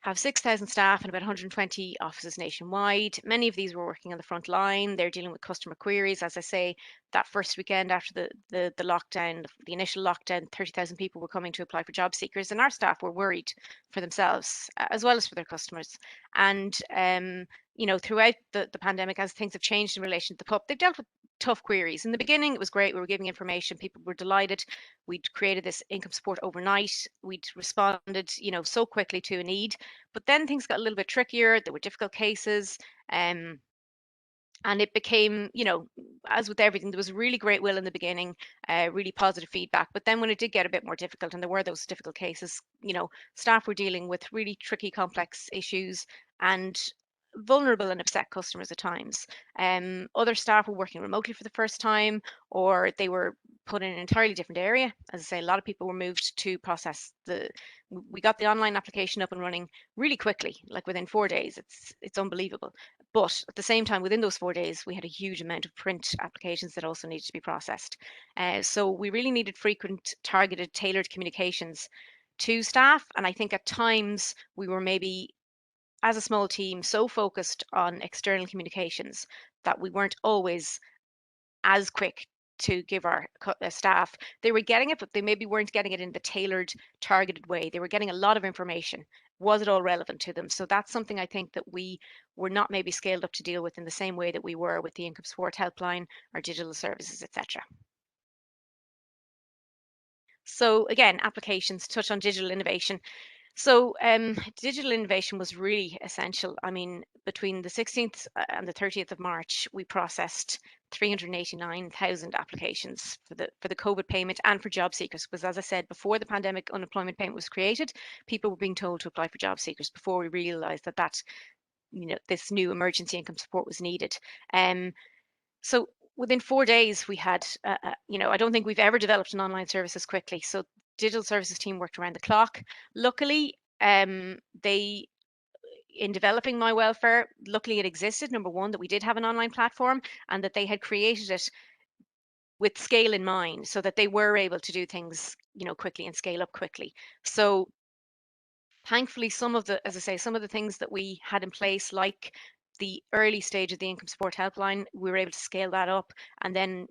have 6,000 staff and about 120 offices nationwide. Many of these were working on the front line. They're dealing with customer queries. As I say, that first weekend after the lockdown, the initial lockdown, 30,000 people were coming to apply for job seekers, and our staff were worried for themselves as well as for their customers. And throughout the pandemic, as things have changed in relation to the PUP, they've dealt with tough queries. In the beginning, it was great. We were giving information. People were delighted. We'd created this income support overnight. We'd responded, so quickly to a need. But then things got a little bit trickier. There were difficult cases. And it became, as with everything, there was really great will in the beginning, really positive feedback. But then when it did get a bit more difficult, and there were those difficult cases, staff were dealing with really tricky, complex issues and vulnerable and upset customers at times. Other staff were working remotely for the first time, or they were put in an entirely different area. As I say, a lot of people were moved to process we got the online application up and running really quickly, like within 4 days. It's unbelievable. But at the same time, within those 4 days, we had a huge amount of print applications that also needed to be processed. So we really needed frequent, targeted, tailored communications to staff. And I think at times we were maybe, as a small team, so focused on external communications that we weren't always as quick to give our staff. They were getting it, but they maybe weren't getting it in the tailored, targeted way. They were getting a lot of information. Was it all relevant to them? So that's something I think that we were not maybe scaled up to deal with in the same way that we were with the income support helpline, our digital services, etc. So again, applications, touch on digital innovation. So digital innovation was really essential. I mean, between the 16th and the 30th of March, we processed 389,000 applications for the COVID payment and for job seekers. Because as I said, before the pandemic unemployment payment was created, people were being told to apply for job seekers before we realised that this new emergency income support was needed. So within 4 days, we had, I don't think we've ever developed an online service as quickly. So digital services team worked around the clock. Luckily, they, in developing My Welfare, luckily it existed, number one, that we did have an online platform and that they had created it with scale in mind so that they were able to do things, quickly and scale up quickly. So thankfully, some of the things that we had in place, like the early stage of the income support helpline, we were able to scale that up, and then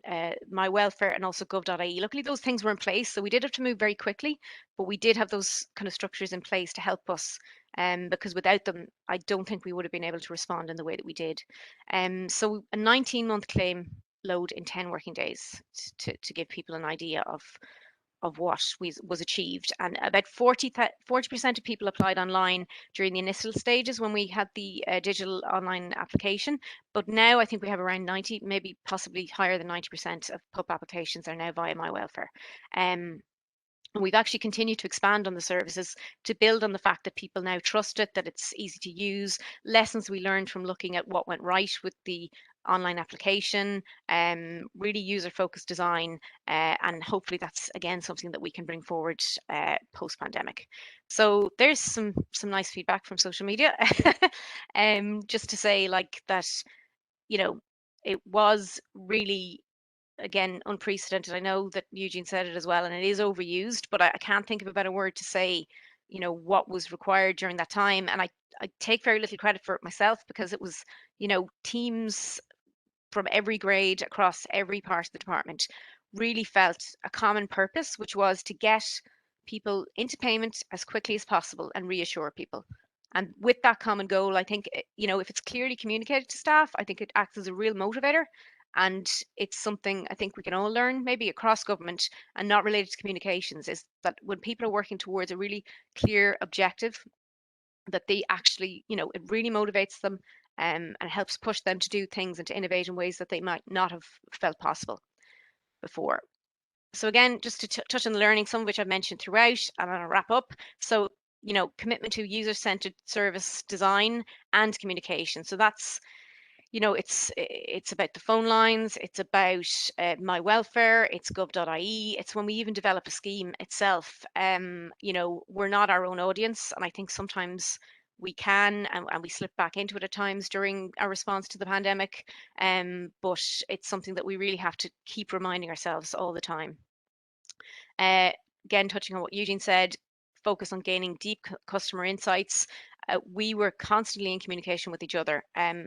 My Welfare and also gov.ie. Luckily, those things were in place, so we did have to move very quickly, but we did have those kind of structures in place to help us. Because without them, I don't think we would have been able to respond in the way that we did. So a 19-month claim load in 10 working days to give people an idea of what was achieved. And about 40% of people applied online during the initial stages when we had the digital online application. But now I think we have around 90, maybe possibly higher than 90% of PUP applications are now via My Welfare. And we've actually continued to expand on the services to build on the fact that people now trust it, that it's easy to use. Lessons we learned from looking at what went right with the online application, really user-focused design, and hopefully that's again something that we can bring forward post-pandemic. So there's some nice feedback from social media, just to say like that, it was really, again, unprecedented. I know that Eugene said it as well, and it is overused, but I can't think of a better word to say, what was required during that time. And I take very little credit for it myself because it was, teams from every grade across every part of the department really felt a common purpose, which was to get people into payment as quickly as possible and reassure people. And with that common goal, I think, if it's clearly communicated to staff, I think it acts as a real motivator. And it's something I think we can all learn, maybe across government and not related to communications, is that when people are working towards a really clear objective, that they actually, it really motivates them, and helps push them to do things and to innovate in ways that they might not have felt possible before. So again, just to touch on the learning, some of which I've mentioned throughout, and I'll wrap up. So, commitment to user-centered service design and communication. So that's, it's about the phone lines, it's about my welfare, it's gov.ie, it's when we even develop a scheme itself. We're not our own audience, and I think sometimes we can, and we slip back into it at times during our response to the pandemic. But it's something that we really have to keep reminding ourselves all the time. Again, touching on what Eugene said, focus on gaining deep customer insights. We were constantly in communication with each other.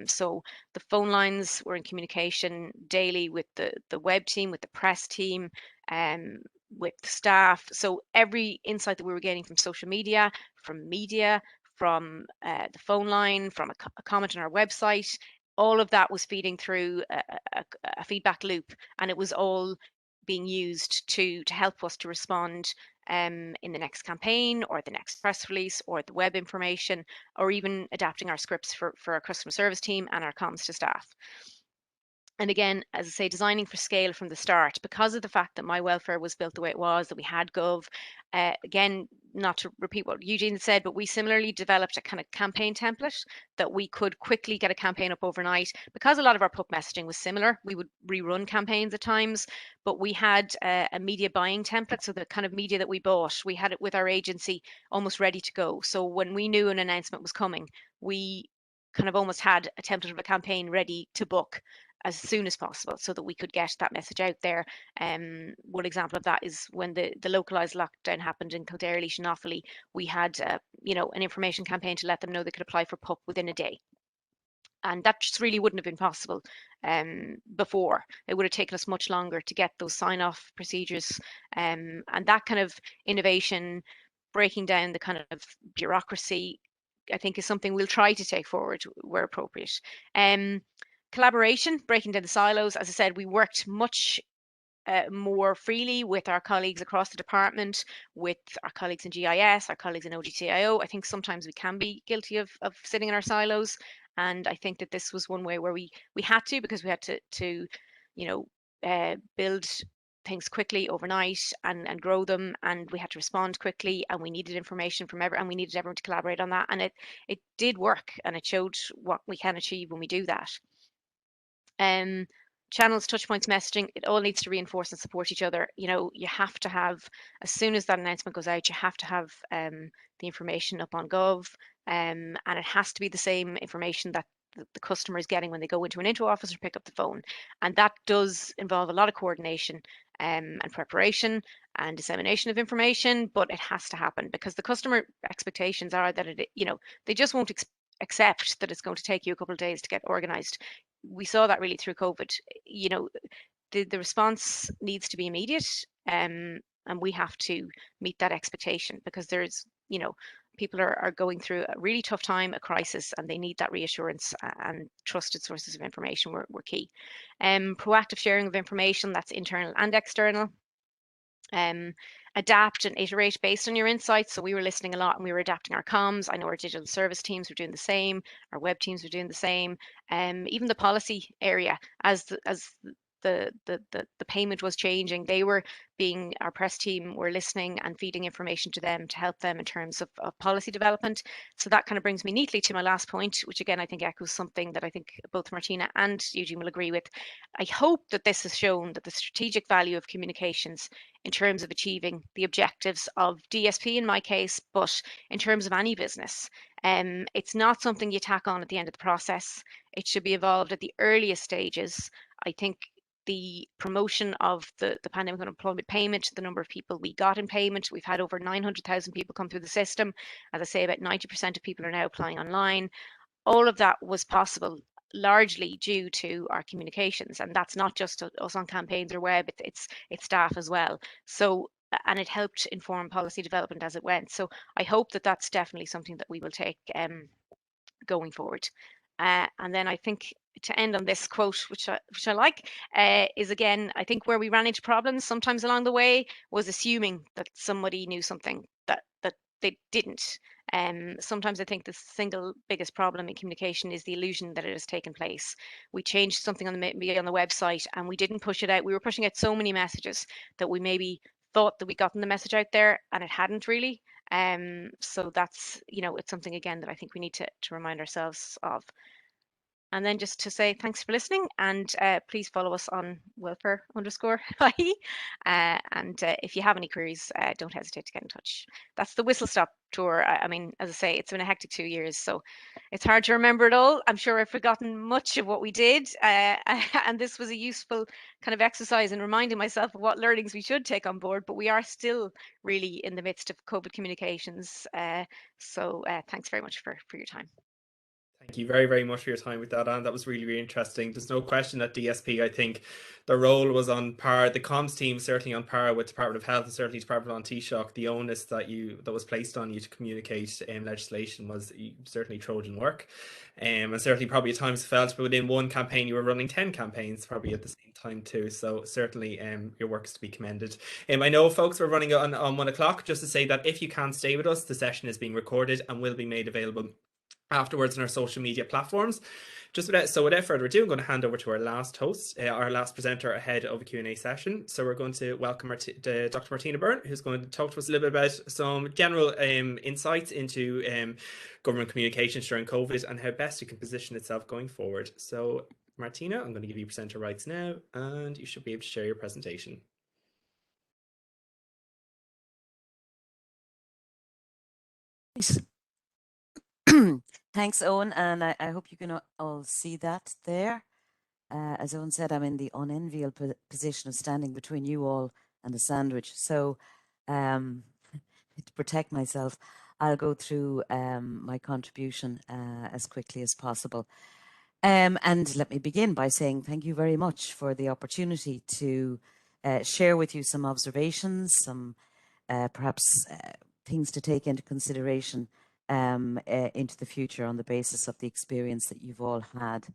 So the phone lines were in communication daily with the web team, with the press team, with the staff. So every insight that we were gaining from social media, from media, from the phone line, from a comment on our website, all of that was feeding through a feedback loop, and it was all being used to help us to respond in the next campaign or the next press release or the web information, or even adapting our scripts for our customer service team and our comms to staff. And again, as I say, designing for scale from the start, because of the fact that my welfare was built the way it was, that we had Gov. Again, not to repeat what Eugene said, but we similarly developed a kind of campaign template that we could quickly get a campaign up overnight. Because a lot of our PUP messaging was similar, we would rerun campaigns at times, but we had a media buying template. So the kind of media that we bought, we had it with our agency almost ready to go. So when we knew an announcement was coming, we kind of almost had a template of a campaign ready to book as soon as possible so that we could get that message out there. One example of that is when the localised lockdown happened in Kildare, Laois and Offaly, we had an information campaign to let them know they could apply for PUP within a day. And that just really wouldn't have been possible before. It would have taken us much longer to get those sign-off procedures. And that kind of innovation, breaking down the kind of bureaucracy, I think is something we'll try to take forward where appropriate. Collaboration, breaking down the silos. As I said, we worked much more freely with our colleagues across the department, with our colleagues in GIS, our colleagues in OGTIO. I think sometimes we can be guilty of sitting in our silos. And I think that this was one way where we had to, because we had to build things quickly overnight and grow them, and we had to respond quickly, and we needed information from everyone, and we needed everyone to collaborate on that. And it did work, and it showed what we can achieve when we do that. Channels, touch points, messaging, it all needs to reinforce and support each other. You have to have, as soon as that announcement goes out, you have to have the information up on Gov, and it has to be the same information that the customer is getting when they go into an info office or pick up the phone. And that does involve a lot of coordination and preparation and dissemination of information, but it has to happen, because the customer expectations are that they just won't accept that it's going to take you a couple of days to get organized. We saw that really through COVID. The response needs to be immediate, and we have to meet that expectation, because there's, people are going through a really tough time, a crisis, and they need that reassurance, and trusted sources of information were key. Proactive sharing of information, that's internal and external. Adapt and iterate based on your insights. So we were listening a lot, and we were adapting our comms. I know our digital service teams were doing the same, our web teams were doing the same. Even the policy area, as the payment was changing, our press team were listening and feeding information to them to help them in terms of policy development. So that kind of brings me neatly to my last point, which again I think echoes something that I think both Martina and Eugene will agree with. I hope that this has shown that the strategic value of communications in terms of achieving the objectives of DSP in my case, but in terms of any business, it's not something you tack on at the end of the process. It should be evolved at the earliest stages. I think the promotion of the pandemic unemployment payment, the number of people we got in payment, we've had over 900,000 people come through the system. As I say, about 90% of people are now applying online. All of that was possible largely due to our communications, and that's not just us on campaigns or web, it's staff as well. So, and it helped inform policy development as it went. So I hope that that's definitely something that we will take going forward. And then I think, to end on this quote, which I like, is again, I think where we ran into problems sometimes along the way was assuming that somebody knew something that they didn't. Sometimes I think the single biggest problem in communication is the illusion that it has taken place. We changed something on the website and we didn't push it out. We were pushing out so many messages that we maybe thought that we gotten the message out there and it hadn't really. So that's, it's something again that I think we need to remind ourselves of. And then just to say thanks for listening, and please follow us on welfare_IE. And if you have any queries, don't hesitate to get in touch. That's the whistle stop tour. I mean, as I say, it's been a hectic 2 years, so it's hard to remember it all. I'm sure I've forgotten much of what we did, and this was a useful kind of exercise in reminding myself of what learnings we should take on board. But we are still really in the midst of COVID communications. So thanks very much for your time. Thank you very, very much for your time with that, Anne. That was really, really interesting. There's no question that DSP, I think the role was on par. The comms team certainly on par with Department of Health and certainly Department on Taoiseach. The onus that was placed on you to communicate legislation was certainly Trojan work. And certainly probably at times felt within one campaign you were running 10 campaigns probably at the same time too. So certainly your work is to be commended. I know folks were running on 1 o'clock. Just to say that if you can stay with us, the session is being recorded and will be made available afterwards on our social media platforms. Without further ado, I'm going to hand over to our last host, our last presenter ahead of a Q&A session. So we're going to welcome Dr. Martina Byrne, who's going to talk to us a little bit about some general insights into government communications during COVID and how best it can position itself going forward. So Martina, I'm going to give you presenter rights now, and you should be able to share your presentation. Thanks, Owen, and I hope you can all see that there. As Owen said, I'm in the unenviable position of standing between you all and the sandwich. So to protect myself, I'll go through my contribution as quickly as possible. And let me begin by saying thank you very much for the opportunity to share with you some observations, some perhaps things to take into consideration into the future on the basis of the experience that you've all had.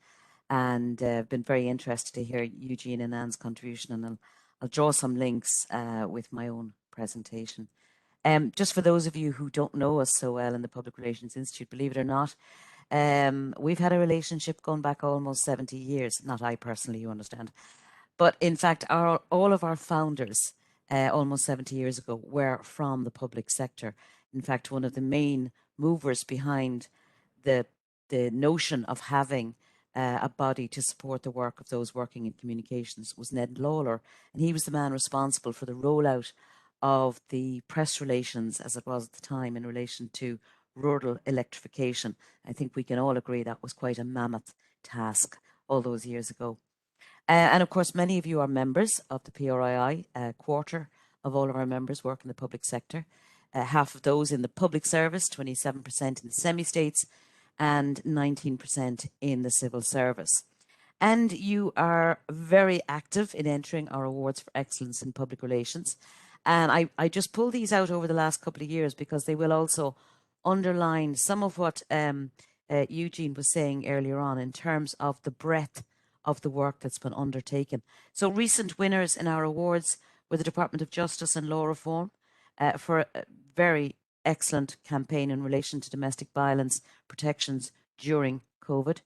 And I've been very interested to hear Eugene and Anne's contribution, and I'll draw some links with my own presentation. Just for those of you who don't know us so well in the Public Relations Institute, believe it or not, we've had a relationship going back almost 70 years. Not I personally, you understand. But in fact, all of our founders almost 70 years ago were from the public sector. In fact, one of the main movers behind the notion of having a body to support the work of those working in communications was Ned Lawler, and he was the man responsible for the rollout of the press relations, as it was at the time, in relation to rural electrification. I think we can all agree that was quite a mammoth task all those years ago. And of course, many of you are members of the PRII. A quarter of all of our members work in the public sector. Half of those in the public service, 27% in the semi-states, and 19% in the civil service. And you are very active in entering our awards for excellence in public relations. And I just pulled these out over the last couple of years because they will also underline some of what Eugene was saying earlier on in terms of the breadth of the work that's been undertaken. So recent winners in our awards were the Department of Justice and Law Reform for a very excellent campaign in relation to domestic violence protections during COVID.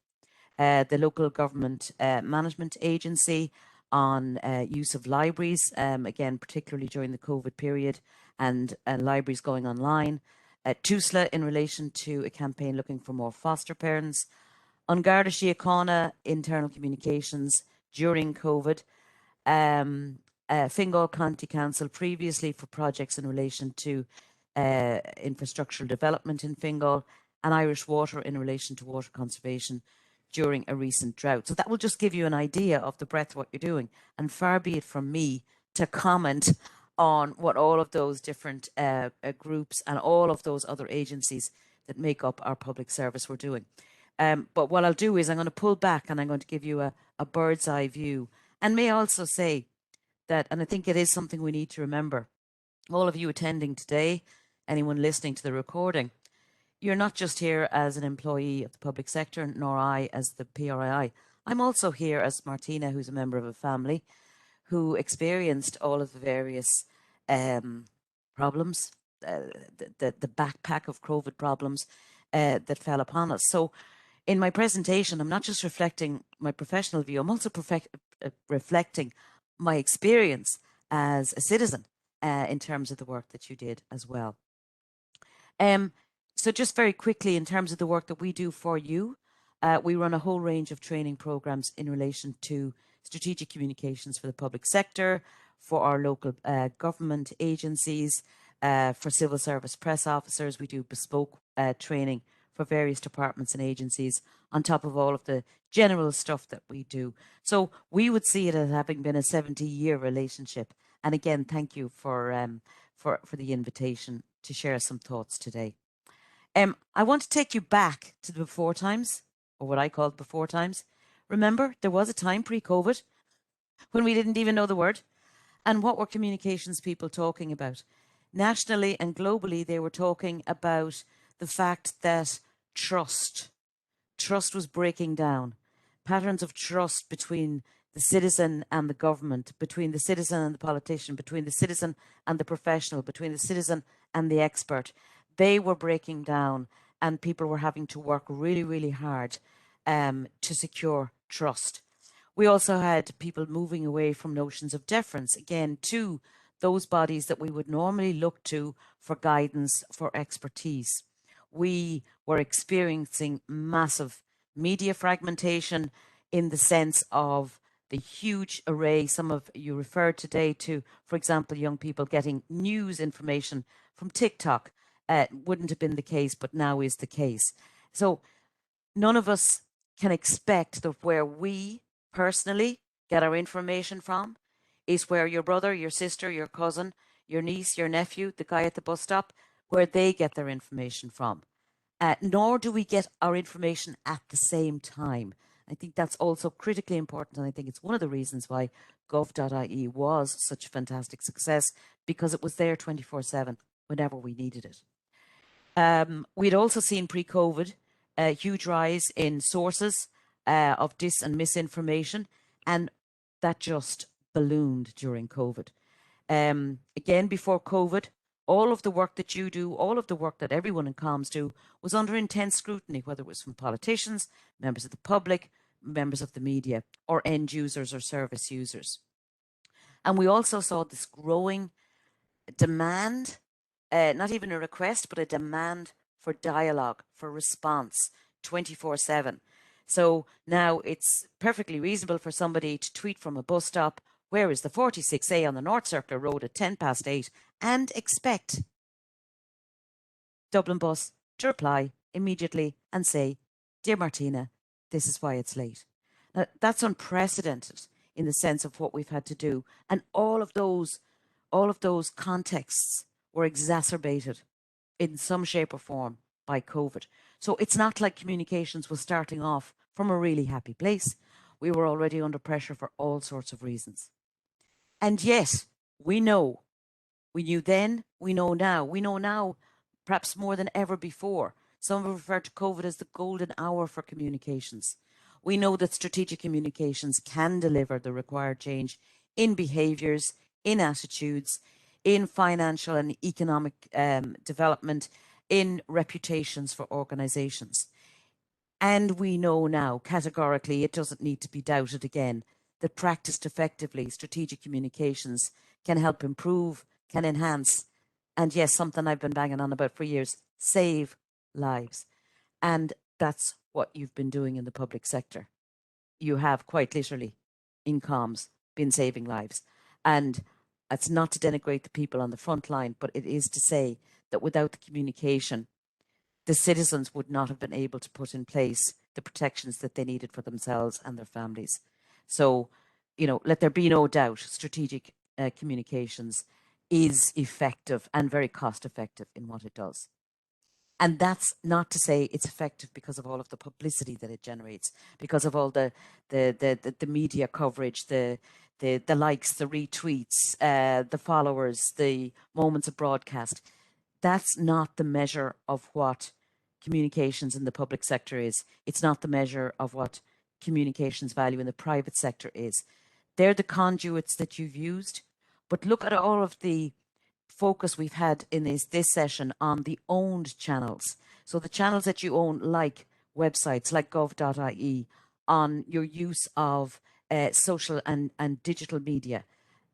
The Local Government Management Agency on use of libraries, again, particularly during the COVID period, and libraries going online. TUSLA in relation to a campaign looking for more foster parents. On Garda Síochána, internal communications during COVID. Fingal County Council previously for projects in relation to infrastructural development in Fingal, and Irish Water in relation to water conservation during a recent drought. So that will just give you an idea of the breadth of what you're doing, and far be it from me to comment on what all of those different groups and all of those other agencies that make up our public service were doing. But what I'll do is I'm going to pull back and I'm going to give you a bird's eye view, and may also say that, and I think it is something we need to remember, all of you attending today, anyone listening to the recording, you're not just here as an employee of the public sector, nor I as the PRII. I'm also here as Martina, who's a member of a family who experienced all of the various problems, the backpack of COVID problems that fell upon us. So in my presentation, I'm not just reflecting my professional view, I'm also reflecting my experience as a citizen in terms of the work that you did as well. So just very quickly, in terms of the work that we do for you, we run a whole range of training programs in relation to strategic communications for the public sector, for our local government agencies, for civil service press officers. We do bespoke training for various departments and agencies, on top of all of the general stuff that we do. So we would see it as having been a 70-year relationship. And again, thank you for the invitation to share some thoughts today. I want to take you back to the before times, or what I call before times. Remember, there was a time pre-COVID when we didn't even know the word. And what were communications people talking about? Nationally and globally, they were talking about the fact that trust was breaking down. Patterns of trust between the citizen and the government, between the citizen and the politician, between the citizen and the professional, between the citizen and the expert. They were breaking down, and people were having to work really, really hard to secure trust. We also had people moving away from notions of deference, again, to those bodies that we would normally look to for guidance, for expertise. We were experiencing massive media fragmentation in the sense of the huge array. Some of you referred today to, for example, young people getting news information from TikTok. Wouldn't have been the case, but now is the case. So none of us can expect that where we personally get our information from is where your brother, your sister, your cousin, your niece, your nephew, the guy at the bus stop, where they get their information from. Nor do we get our information at the same time. I think that's also critically important, and I think it's one of the reasons why gov.ie was such a fantastic success, because it was there 24/7 whenever we needed it. We'd also seen pre-COVID a huge rise in sources of dis and misinformation, and that just ballooned during COVID. Again, before COVID, all of the work that you do, all of the work that everyone in comms do, was under intense scrutiny, whether it was from politicians, members of the public, members of the media, or end users or service users. And we also saw this growing demand, not even a request, but a demand for dialogue, for response, 24/7. So now it's perfectly reasonable for somebody to tweet from a bus stop, where is the 46A on the North Circular Road at 8:10, and expect Dublin Bus to reply immediately and say, "Dear Martina, this is why it's late." Now, that's unprecedented in the sense of what we've had to do. And all of those contexts were exacerbated in some shape or form by COVID. So it's not like communications was starting off from a really happy place. We were already under pressure for all sorts of reasons. And yet, we knew then, we know now, perhaps more than ever before. Some have referred to COVID as the golden hour for communications. We know that strategic communications can deliver the required change in behaviours, in attitudes, in financial and economic development, in reputations for organisations. And we know now, categorically, it doesn't need to be doubted again, that practiced effectively, strategic communications can help improve, can enhance, and yes, something I've been banging on about for years, save lives. And that's what you've been doing in the public sector. You have quite literally, in comms, been saving lives. And it's not to denigrate the people on the front line, but it is to say that without the communication, the citizens would not have been able to put in place the protections that they needed for themselves and their families. So, let there be no doubt, strategic communications is effective and very cost effective in what it does. And that's not to say it's effective because of all of the publicity that it generates, because of all the media coverage, the likes, the retweets, the followers, the moments of broadcast. That's not the measure of what communications in the public sector is. It's not the measure of what communications value in the private sector is. They're the conduits that you've used, but look at all of the focus we've had in this session on the owned channels. So the channels that you own, like websites, like gov.ie, on your use of social and digital media.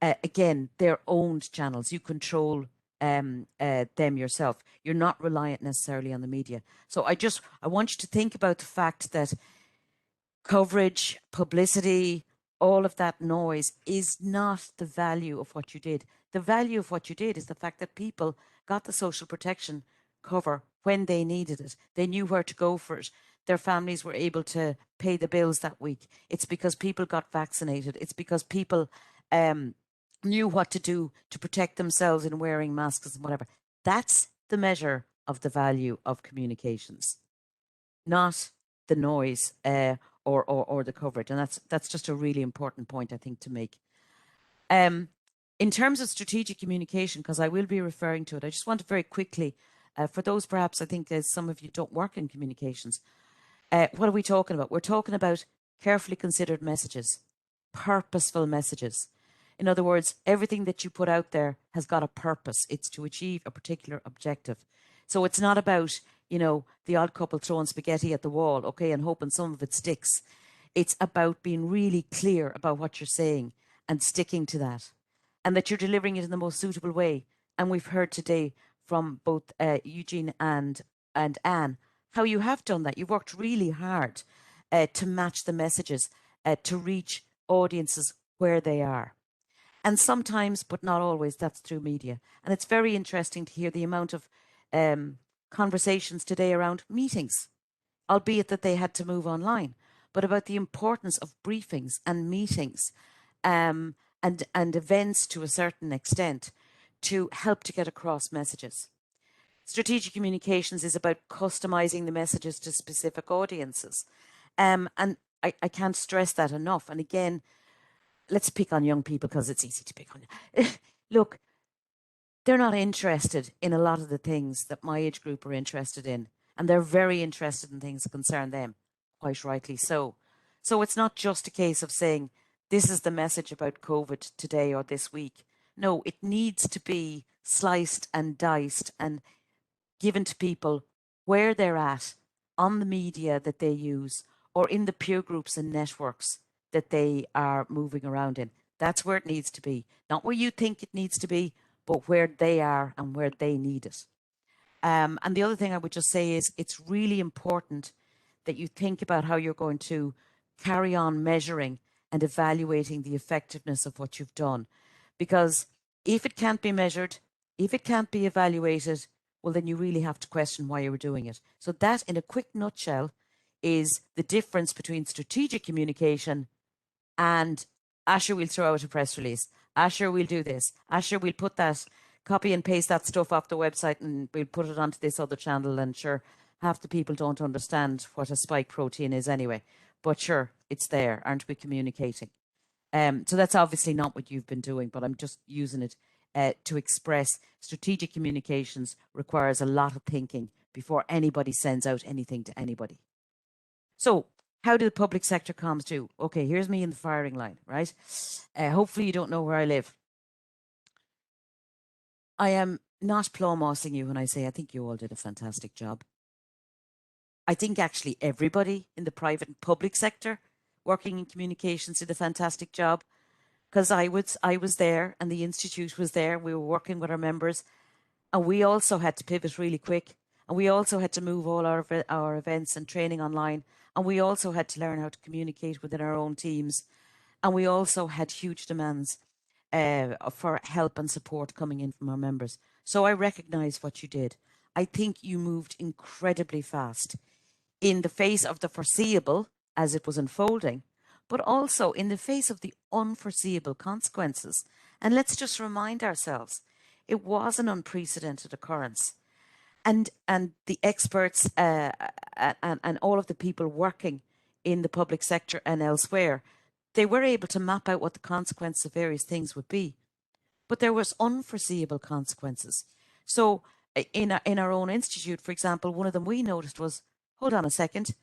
Again, they're owned channels. You control them yourself. You're not reliant necessarily on the media. So I want you to think about the fact that coverage, publicity, all of that noise is not the value of what you did. The value of what you did is the fact that people got the social protection cover when they needed it. They knew where to go for it. Their families were able to pay the bills that week. It's because people got vaccinated. It's because people knew what to do to protect themselves in wearing masks and whatever. That's the measure of the value of communications, not the noise or the coverage. And that's just a really important point, I think, to make. In terms of strategic communication, because I will be referring to it, I just want to very quickly, for those perhaps, I think as some of you don't work in communications, what are we talking about? We're talking about carefully considered messages, purposeful messages. In other words, everything that you put out there has got a purpose. It's to achieve a particular objective. So it's not about, the odd couple throwing spaghetti at the wall, okay, and hoping some of it sticks. It's about being really clear about what you're saying and sticking to that, and that you're delivering it in the most suitable way. And we've heard today from both Eugene and Anne how you have done that. You've worked really hard to match the messages, to reach audiences where they are. And sometimes, but not always, that's through media. And it's very interesting to hear the amount of conversations today around meetings, albeit that they had to move online, but about the importance of briefings and meetings and events to a certain extent to help to get across messages. Strategic communications is about customizing the messages to specific audiences. And I can't stress that enough. And again, let's pick on young people because it's easy to pick on. Look, they're not interested in a lot of the things that my age group are interested in. And they're very interested in things that concern them, quite rightly so. So it's not just a case of saying, this is the message about COVID today or this week. No, it needs to be sliced and diced and given to people where they're at on the media that they use or in the peer groups and networks that they are moving around in. That's where it needs to be. Not where you think it needs to be, but where they are and where they need it. And the other thing I would just say is it's really important that you think about how you're going to carry on measuring and evaluating the effectiveness of what you've done. Because if it can't be measured, if it can't be evaluated, well, then you really have to question why you were doing it. So that, in a quick nutshell, is the difference between strategic communication and, Asher, we'll throw out a press release. Asher, we'll do this. Asher, we'll put that, copy and paste that stuff off the website and we'll put it onto this other channel. And sure, half the people don't understand what a spike protein is anyway. But sure, it's there. Aren't we communicating? So that's obviously not what you've been doing, but I'm just using it to express strategic communications requires a lot of thinking before anybody sends out anything to anybody. So how do the public sector comms do? Okay, here's me in the firing line, right? Hopefully you don't know where I live. I am not plummossing you when I say I think you all did a fantastic job. I think actually everybody in the private and public sector working in communications did a fantastic job, because I was there and the Institute was there. We were working with our members and we also had to pivot really quick, and we also had to move all our events and training online, and we also had to learn how to communicate within our own teams, and we also had huge demands for help and support coming in from our members. So I recognise what you did. I think you moved incredibly fast in the face of the foreseeable as it was unfolding, but also in the face of the unforeseeable consequences. And let's just remind ourselves, it was an unprecedented occurrence. And the experts and all of the people working in the public sector and elsewhere, they were able to map out what the consequence of various things would be. But there was unforeseeable consequences. So in our own institute, for example, one of them we noticed was, hold on a second,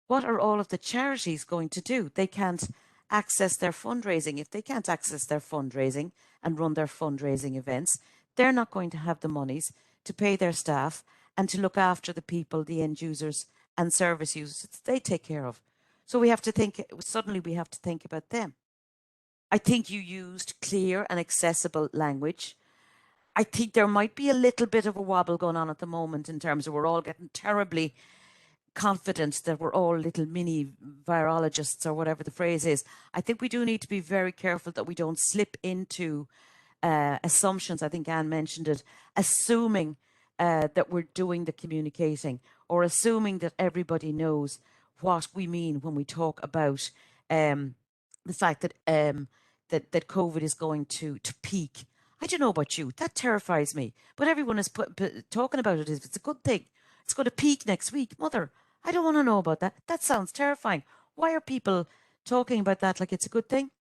what are all of the charities going to do? They can't access their fundraising. If they can't access their fundraising and run their fundraising events, they're not going to have the monies to pay their staff and to look after the people, the end users and service users they take care of. So we have to think, suddenly we have to think about them. I think you used clear and accessible language. I think there might be a little bit of a wobble going on at the moment in terms of we're all getting terribly confident that we're all little mini virologists or whatever the phrase is. I think we do need to be very careful that we don't slip into assumptions. I think Anne mentioned it, assuming that we're doing the communicating or assuming that everybody knows what we mean when we talk about the fact that that COVID is going to peak. I don't know about you, that terrifies me. But everyone is talking about it as if it's a good thing. It's going to peak next week. Mother, I don't want to know about that. That sounds terrifying. Why are people talking about that like it's a good thing?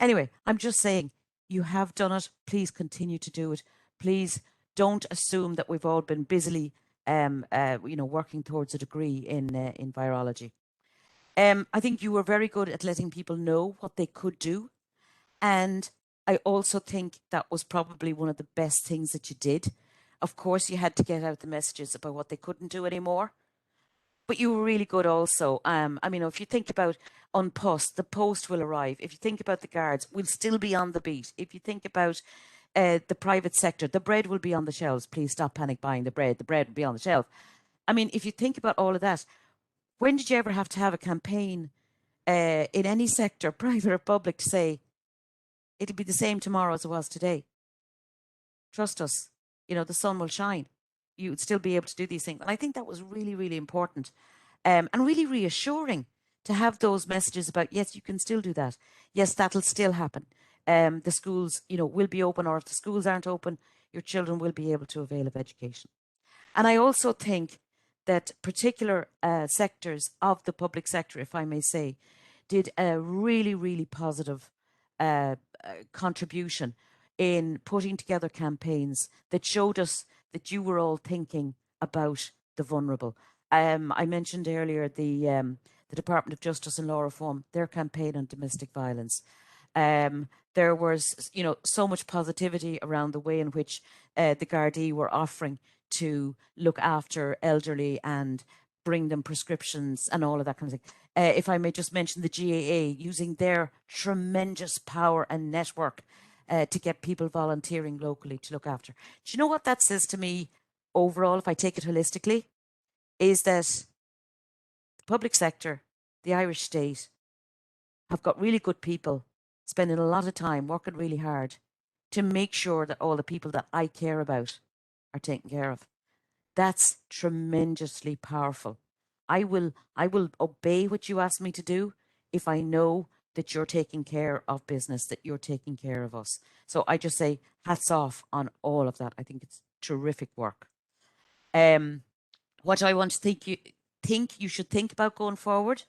Anyway, I'm just saying, you have done it. Please continue to do it. Please don't assume that we've all been busily, working towards a degree in virology. I think you were very good at letting people know what they could do. And I also think that was probably one of the best things that you did. Of course, you had to get out the messages about what they couldn't do anymore. But you were really good also. If you think about on post, the post will arrive. If you think about the guards, we'll still be on the beat. If you think about the private sector, the bread will be on the shelves. Please stop panic buying the bread. The bread will be on the shelf. I mean, if you think about all of that, when did you ever have to have a campaign in any sector, private or public, to say, it'll be the same tomorrow as it was today? Trust us, the sun will shine. You would still be able to do these things. And I think that was really, really important and really reassuring to have those messages about, yes, you can still do that. Yes, that'll still happen. The schools, will be open, or if the schools aren't open, your children will be able to avail of education. And I also think that particular sectors of the public sector, if I may say, did a really, really positive contribution in putting together campaigns that showed us that you were all thinking about the vulnerable. I mentioned earlier the Department of Justice and Law Reform, their campaign on domestic violence. There was, so much positivity around the way in which the Gardaí were offering to look after elderly and bring them prescriptions and all of that kind of thing. If I may just mention the GAA using their tremendous power and network to get people volunteering locally to look after. Do you know what that says to me overall, if I take it holistically, is that the public sector, the Irish state, have got really good people spending a lot of time working really hard to make sure that all the people that I care about are taken care of. That's tremendously powerful. I will obey what you ask me to do if I know that you're taking care of business, that you're taking care of us. So I just say hats off on all of that. I think it's terrific work. What I want to think you should think about going forward,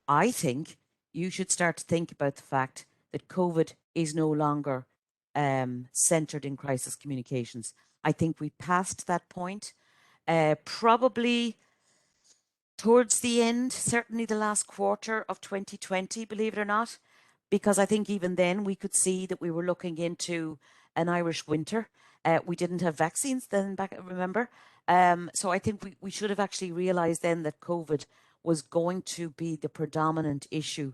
I think you should start to think about the fact that COVID is no longer centered in crisis communications. I think we passed that point. Probably towards the end, certainly the last quarter of 2020, believe it or not, because I think even then we could see that we were looking into an Irish winter. We didn't have vaccines then, remember? So I think we should have actually realised then that COVID was going to be the predominant issue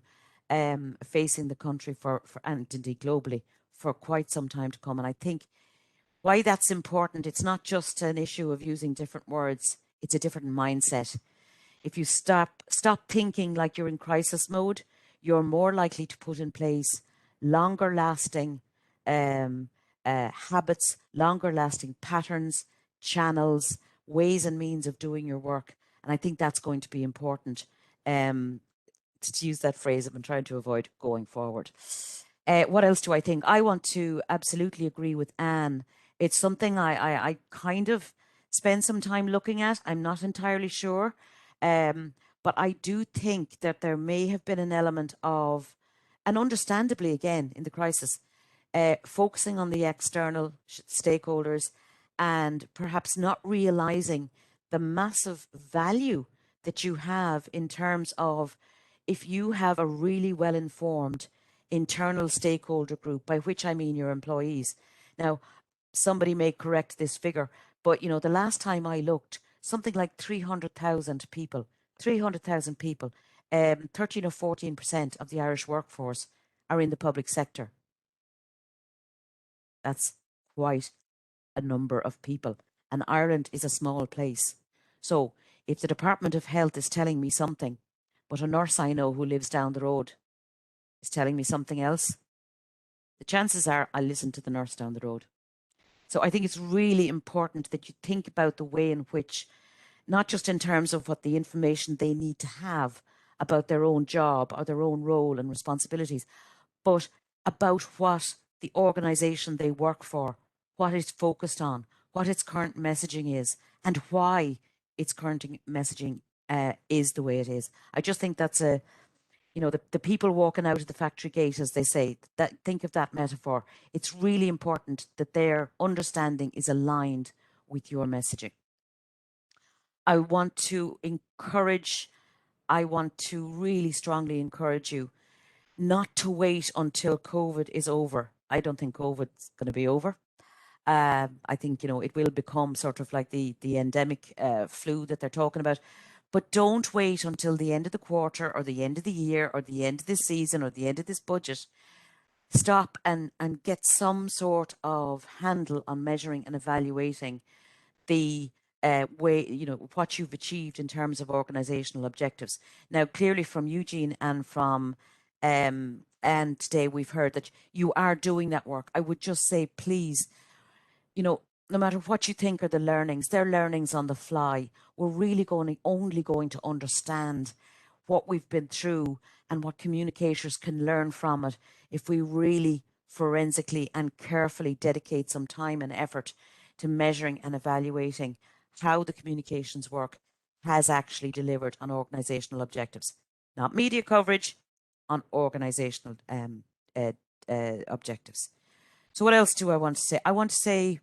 facing the country for and indeed globally for quite some time to come. And I think why that's important, it's not just an issue of using different words, it's a different mindset. If you stop thinking like you're in crisis mode, you're more likely to put in place longer lasting habits, longer lasting patterns, channels, ways and means of doing your work. And I think that's going to be important. To use that phrase I've been trying to avoid going forward. What else do I think? I want to absolutely agree with Anne. It's something I kind of spend some time looking at. I'm not entirely sure. But I do think that there may have been an element of, and understandably again in the crisis, focusing on the external stakeholders and perhaps not realizing the massive value that you have in terms of if you have a really well-informed internal stakeholder group, by which I mean your employees. Now, somebody may correct this figure, but you know, the last time I looked, something like 300,000 people, 300,000 people, 13 or 14% of the Irish workforce are in the public sector. That's quite a number of people. And Ireland is a small place. So if the Department of Health is telling me something, but a nurse I know who lives down the road is telling me something else, the chances are I'll listen to the nurse down the road. So I think it's really important that you think about the way in which, not just in terms of what the information they need to have about their own job or their own role and responsibilities, but about what the organisation they work for, what it's focused on, what its current messaging is, and why its current messaging is the way it is. I just think that's a, you know, the people walking out of the factory gate, as they say, that think of that metaphor. It's really important that their understanding is aligned with your messaging. I want to really strongly encourage you not to wait until COVID is over. I don't think COVID's going to be over. I think, you know, it will become sort of like the endemic flu that they're talking about. But don't wait until the end of the quarter or the end of the year or the end of this season or the end of this budget. Stop and get some sort of handle on measuring and evaluating the way, you know, what you've achieved in terms of organisational objectives. Now, clearly from Eugene and from and today we've heard that you are doing that work. I would just say, please, you know, no matter what you think are the learnings, they're learnings on the fly. We're really only going to understand what we've been through and what communicators can learn from it if we really forensically and carefully dedicate some time and effort to measuring and evaluating how the communications work has actually delivered on organisational objectives. Not media coverage, on organisational objectives. So what else do I want to say? I want to say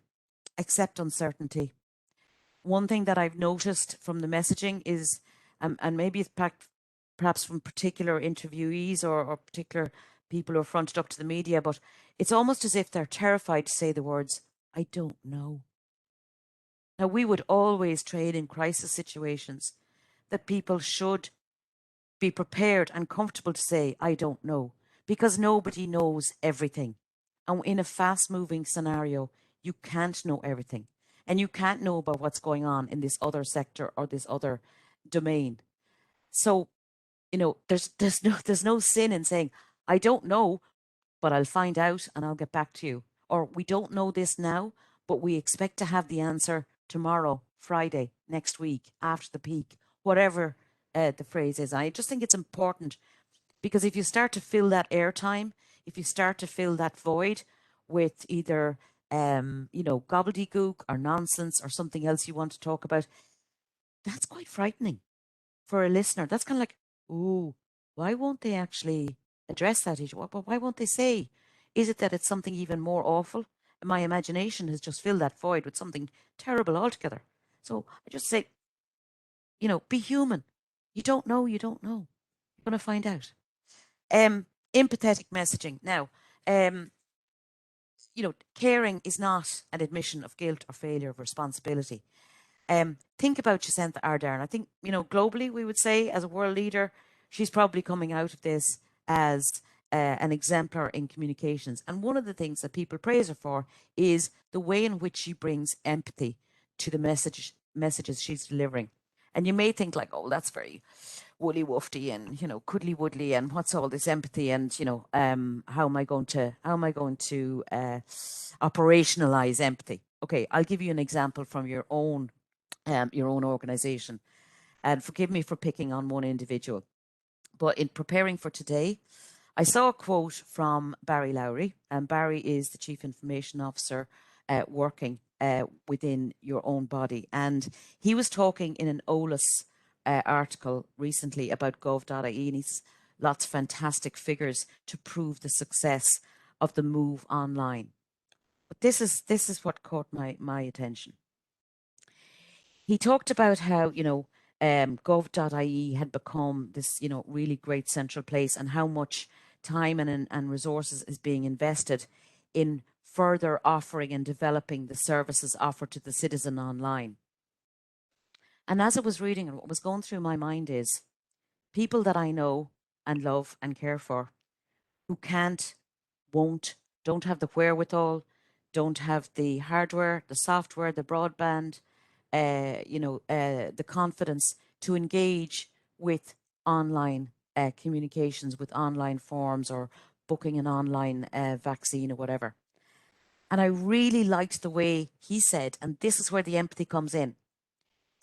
accept uncertainty. One thing that I've noticed from the messaging is, and maybe it's perhaps from particular interviewees or particular people who are fronted up to the media, but it's almost as if they're terrified to say the words, I don't know. Now, we would always train in crisis situations that people should be prepared and comfortable to say, I don't know, because nobody knows everything. And in a fast-moving scenario, you can't know everything. And you can't know about what's going on in this other sector or this other domain. So, you know, there's no sin in saying, I don't know, but I'll find out and I'll get back to you. Or we don't know this now, but we expect to have the answer tomorrow, Friday, next week, after the peak, whatever the phrase is. I just think it's important, because if you start to fill that airtime, if you start to fill that void with either, you know, gobbledygook or nonsense or something else you want to talk about, that's quite frightening for a listener. That's kind of like, ooh, why won't they actually address that issue? Why won't they say? Is it that it's something even more awful? My imagination has just filled that void with something terrible altogether. So I just say, you know, be human. You don't know, you don't know. You're going to find out. Empathetic messaging. Now, you know, caring is not an admission of guilt or failure of responsibility. Think about Jacinta Ardern. I think, you know, globally, we would say as a world leader, she's probably coming out of this as an exemplar in communications. And one of the things that people praise her for is the way in which she brings empathy to the messages she's delivering. And you may think like, oh, that's very woolly woofty and, you know, cuddly woodly, and what's all this empathy, and, you know, how am I going to operationalize empathy? Okay, I'll give you an example from your own organization, and forgive me for picking on one individual, but in preparing for today, I saw a quote from Barry Lowry, and Barry is the Chief Information Officer working within your own body, and he was talking in an OLAS article recently about gov.ie, and he's lots of fantastic figures to prove the success of the move online. But this is what caught my attention. He talked about how, you know, gov.ie had become this, you know, really great central place, and how much time and resources is being invested in further offering and developing the services offered to the citizen online. And as I was reading, and what was going through my mind is people that I know and love and care for who can't, won't, don't have the wherewithal, don't have the hardware, the software, the broadband, the confidence to engage with online communications, with online forms or booking an online vaccine or whatever. And I really liked the way he said, and this is where the empathy comes in.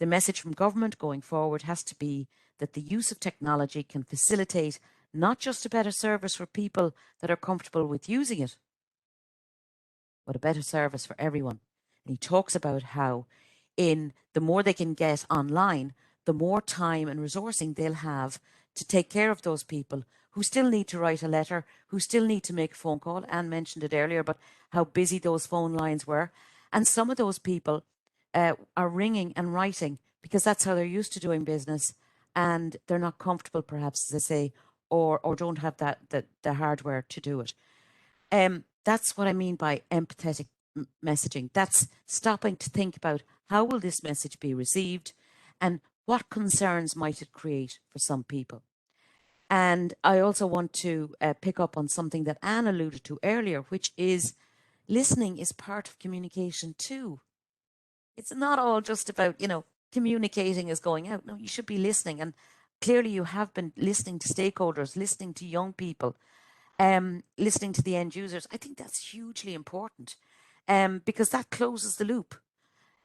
The message from government going forward has to be that the use of technology can facilitate not just a better service for people that are comfortable with using it, but a better service for everyone. And he talks about how the more they can get online, the more time and resourcing they'll have to take care of those people who still need to write a letter, who still need to make a phone call. Anne mentioned it earlier, but how busy those phone lines were. And some of those people are ringing and writing because that's how they're used to doing business, and they're not comfortable, perhaps, as I say, or don't have the hardware to do it. That's what I mean by empathetic messaging. That's stopping to think about how will this message be received and what concerns might it create for some people. And I also want to pick up on something that Anne alluded to earlier, which is listening is part of communication too. It's not all just about, communicating is going out. No, you should be listening. And clearly you have been listening to stakeholders, listening to young people, listening to the end users. I think that's hugely important because that closes the loop.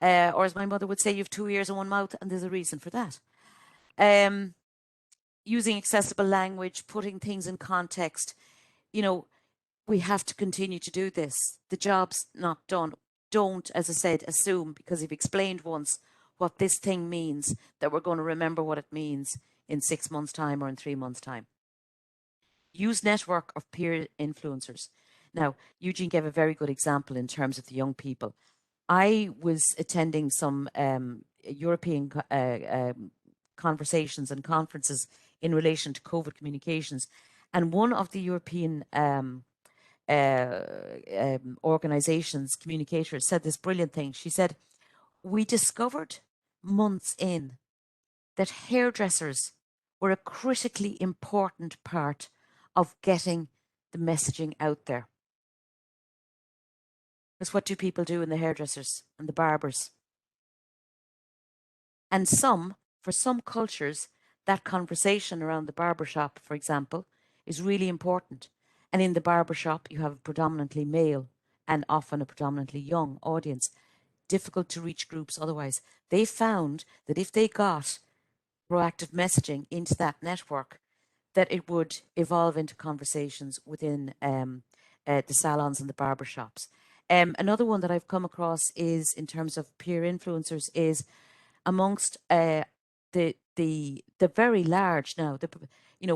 Or as my mother would say, you have 2 ears and 1 mouth, and there's a reason for that. Using accessible language, putting things in context, we have to continue to do this. The job's not done. Don't, as I said, assume because you've explained once what this thing means that we're going to remember what it means in 6 months' time or in 3 months' time. Use network of peer influencers. Now, Eugene gave a very good example in terms of the young people. I was attending some European conversations and conferences in relation to COVID communications. And one of the European organizations, communicators, said this brilliant thing. She said, we discovered months in that hairdressers were a critically important part of getting the messaging out there. Because what do people do in the hairdressers and the barbers? And for some cultures, that conversation around the barbershop, for example, is really important. And in the barbershop, you have a predominantly male and often a predominantly young audience, difficult to reach groups otherwise. They found that if they got proactive messaging into that network, that it would evolve into conversations within the salons and the barbershops. Another one that I've come across is in terms of peer influencers is amongst the very large now,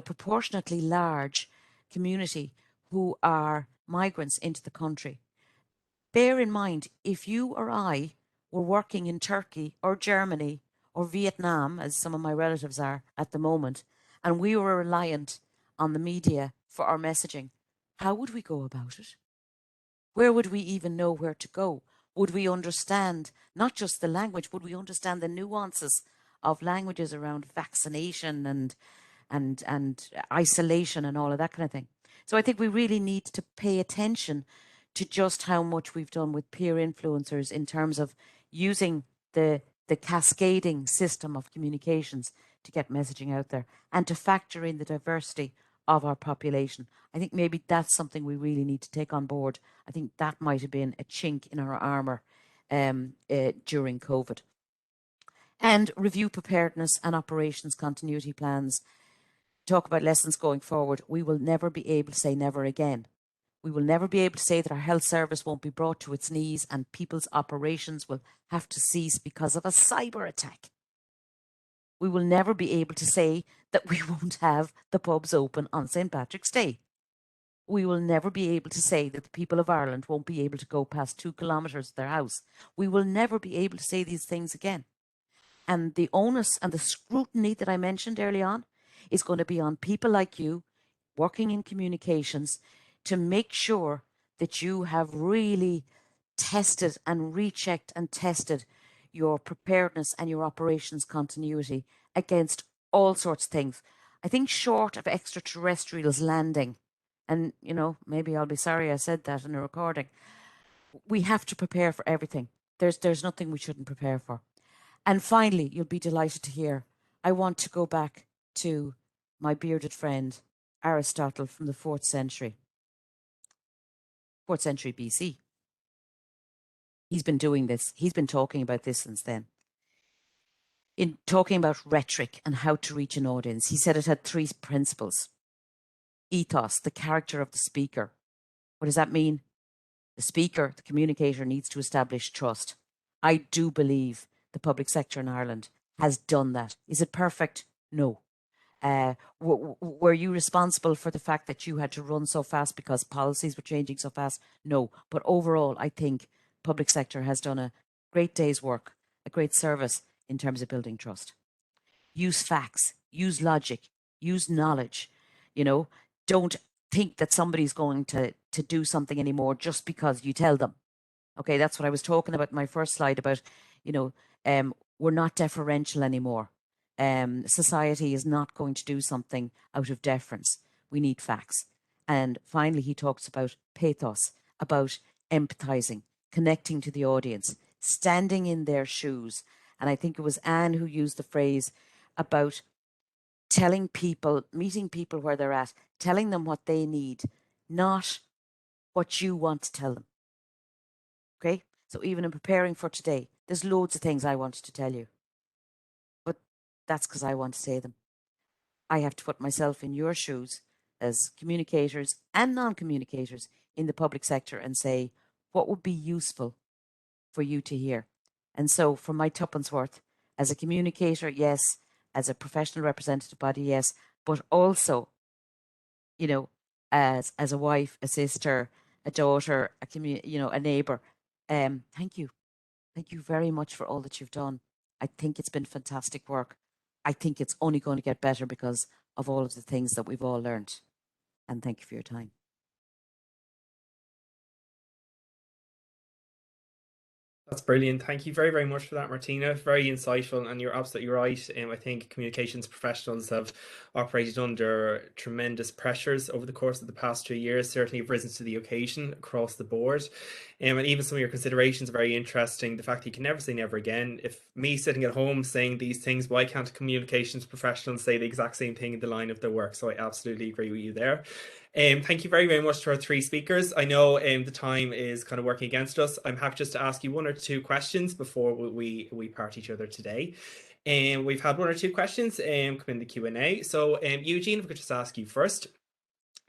proportionately large community who are migrants into the country. Bear in mind, if you or I were working in Turkey or Germany or Vietnam, as some of my relatives are at the moment, and we were reliant on the media for our messaging, how would we go about it? Where would we even know where to go? Would we understand not just the language, would we understand the nuances of languages around vaccination and isolation and all of that kind of thing? So I think we really need to pay attention to just how much we've done with peer influencers in terms of using the cascading system of communications to get messaging out there and to factor in the diversity of our population. I think maybe that's something we really need to take on board. I think that might have been a chink in our armour during COVID. And review preparedness and operations continuity plans. Talk about lessons going forward. We will never be able to say never again. We will never be able to say that our health service won't be brought to its knees and people's operations will have to cease because of a cyber attack. We will never be able to say that we won't have the pubs open on St. Patrick's Day. We will never be able to say that the people of Ireland won't be able to go past 2 kilometres of their house. We will never be able to say these things again. And the onus and the scrutiny that I mentioned early on is going to be on people like you working in communications to make sure that you have really tested and rechecked and tested your preparedness and your operations continuity against all sorts of things. I think short of extraterrestrials landing, and maybe I'll be sorry I said that in a recording, we have to prepare for everything. There's nothing we shouldn't prepare for. And finally, you'll be delighted to hear, I want to go back to my bearded friend Aristotle from the 4th century BC. He's been doing this. He's been talking about this since then. In talking about rhetoric and how to reach an audience, he said it had 3 principles. Ethos, the character of the speaker. What does that mean? The speaker, the communicator, needs to establish trust. I do believe the public sector in Ireland has done that. Is it perfect? No. Were you responsible for the fact that you had to run so fast because policies were changing so fast? No. But overall, I think public sector has done a great day's work, a great service in terms of building trust. Use facts, use logic, use knowledge. Don't think that somebody's going to do something anymore just because you tell them. Okay, that's what I was talking about in my first slide about, we're not deferential anymore. Society is not going to do something out of deference. We need facts. And finally, he talks about pathos, about empathizing, connecting to the audience, standing in their shoes. And I think it was Anne who used the phrase about telling people, meeting people where they're at, telling them what they need, not what you want to tell them. Okay? So even in preparing for today, there's loads of things I wanted to tell you. But that's because I want to say them. I have to put myself in your shoes as communicators and non-communicators in the public sector and say, what would be useful for you to hear? And so for my tuppence worth, as a communicator, yes, as a professional representative body, yes, but also, as a wife, a sister, a daughter, a neighbour, thank you. Thank you very much for all that you've done. I think it's been fantastic work. I think it's only going to get better because of all of the things that we've all learned. And thank you for your time. That's brilliant. Thank you very, very much for that, Martina. Very insightful, and you're absolutely right. I think communications professionals have operated under tremendous pressures over the course of the past 2 years, certainly have risen to the occasion across the board. And even some of your considerations are very interesting. The fact that you can never say never again. If me sitting at home saying these things, why can't a communications professional say the exact same thing in the line of their work? So I absolutely agree with you there. Thank you very, very much to our 3 speakers. I know the time is kind of working against us. I'm happy just to ask you 1 or 2 questions before we part each other today. We've had 1 or 2 questions come in the Q&A. So Eugene, if we could just ask you first.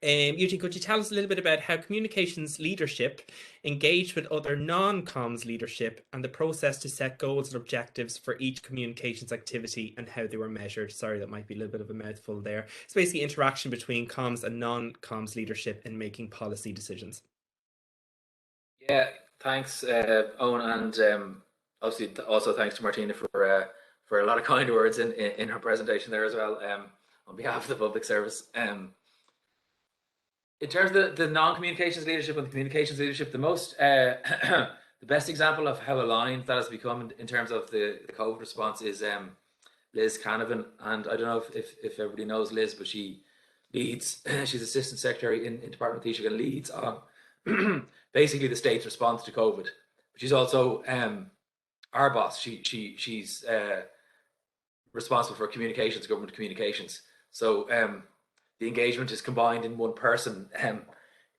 Eugene, could you tell us a little bit about how communications leadership engaged with other non-comms leadership and the process to set goals and objectives for each communications activity and how they were measured? Sorry, that might be a little bit of a mouthful there. It's basically interaction between comms and non-comms leadership in making policy decisions. Yeah, thanks, Owen, and obviously also thanks to Martina for a lot of kind words in her presentation there as well, on behalf of the public service. In terms of the non-communications leadership and the communications leadership, the most the best example of how aligned that has become in terms of the COVID response is Liz Canavan. And I don't know if everybody knows Liz, but she leads, she's Assistant Secretary in Department of Taoiseach and leads on basically the state's response to COVID. But she's also our boss. She's responsible for communications, government communications. So the engagement is combined in one person.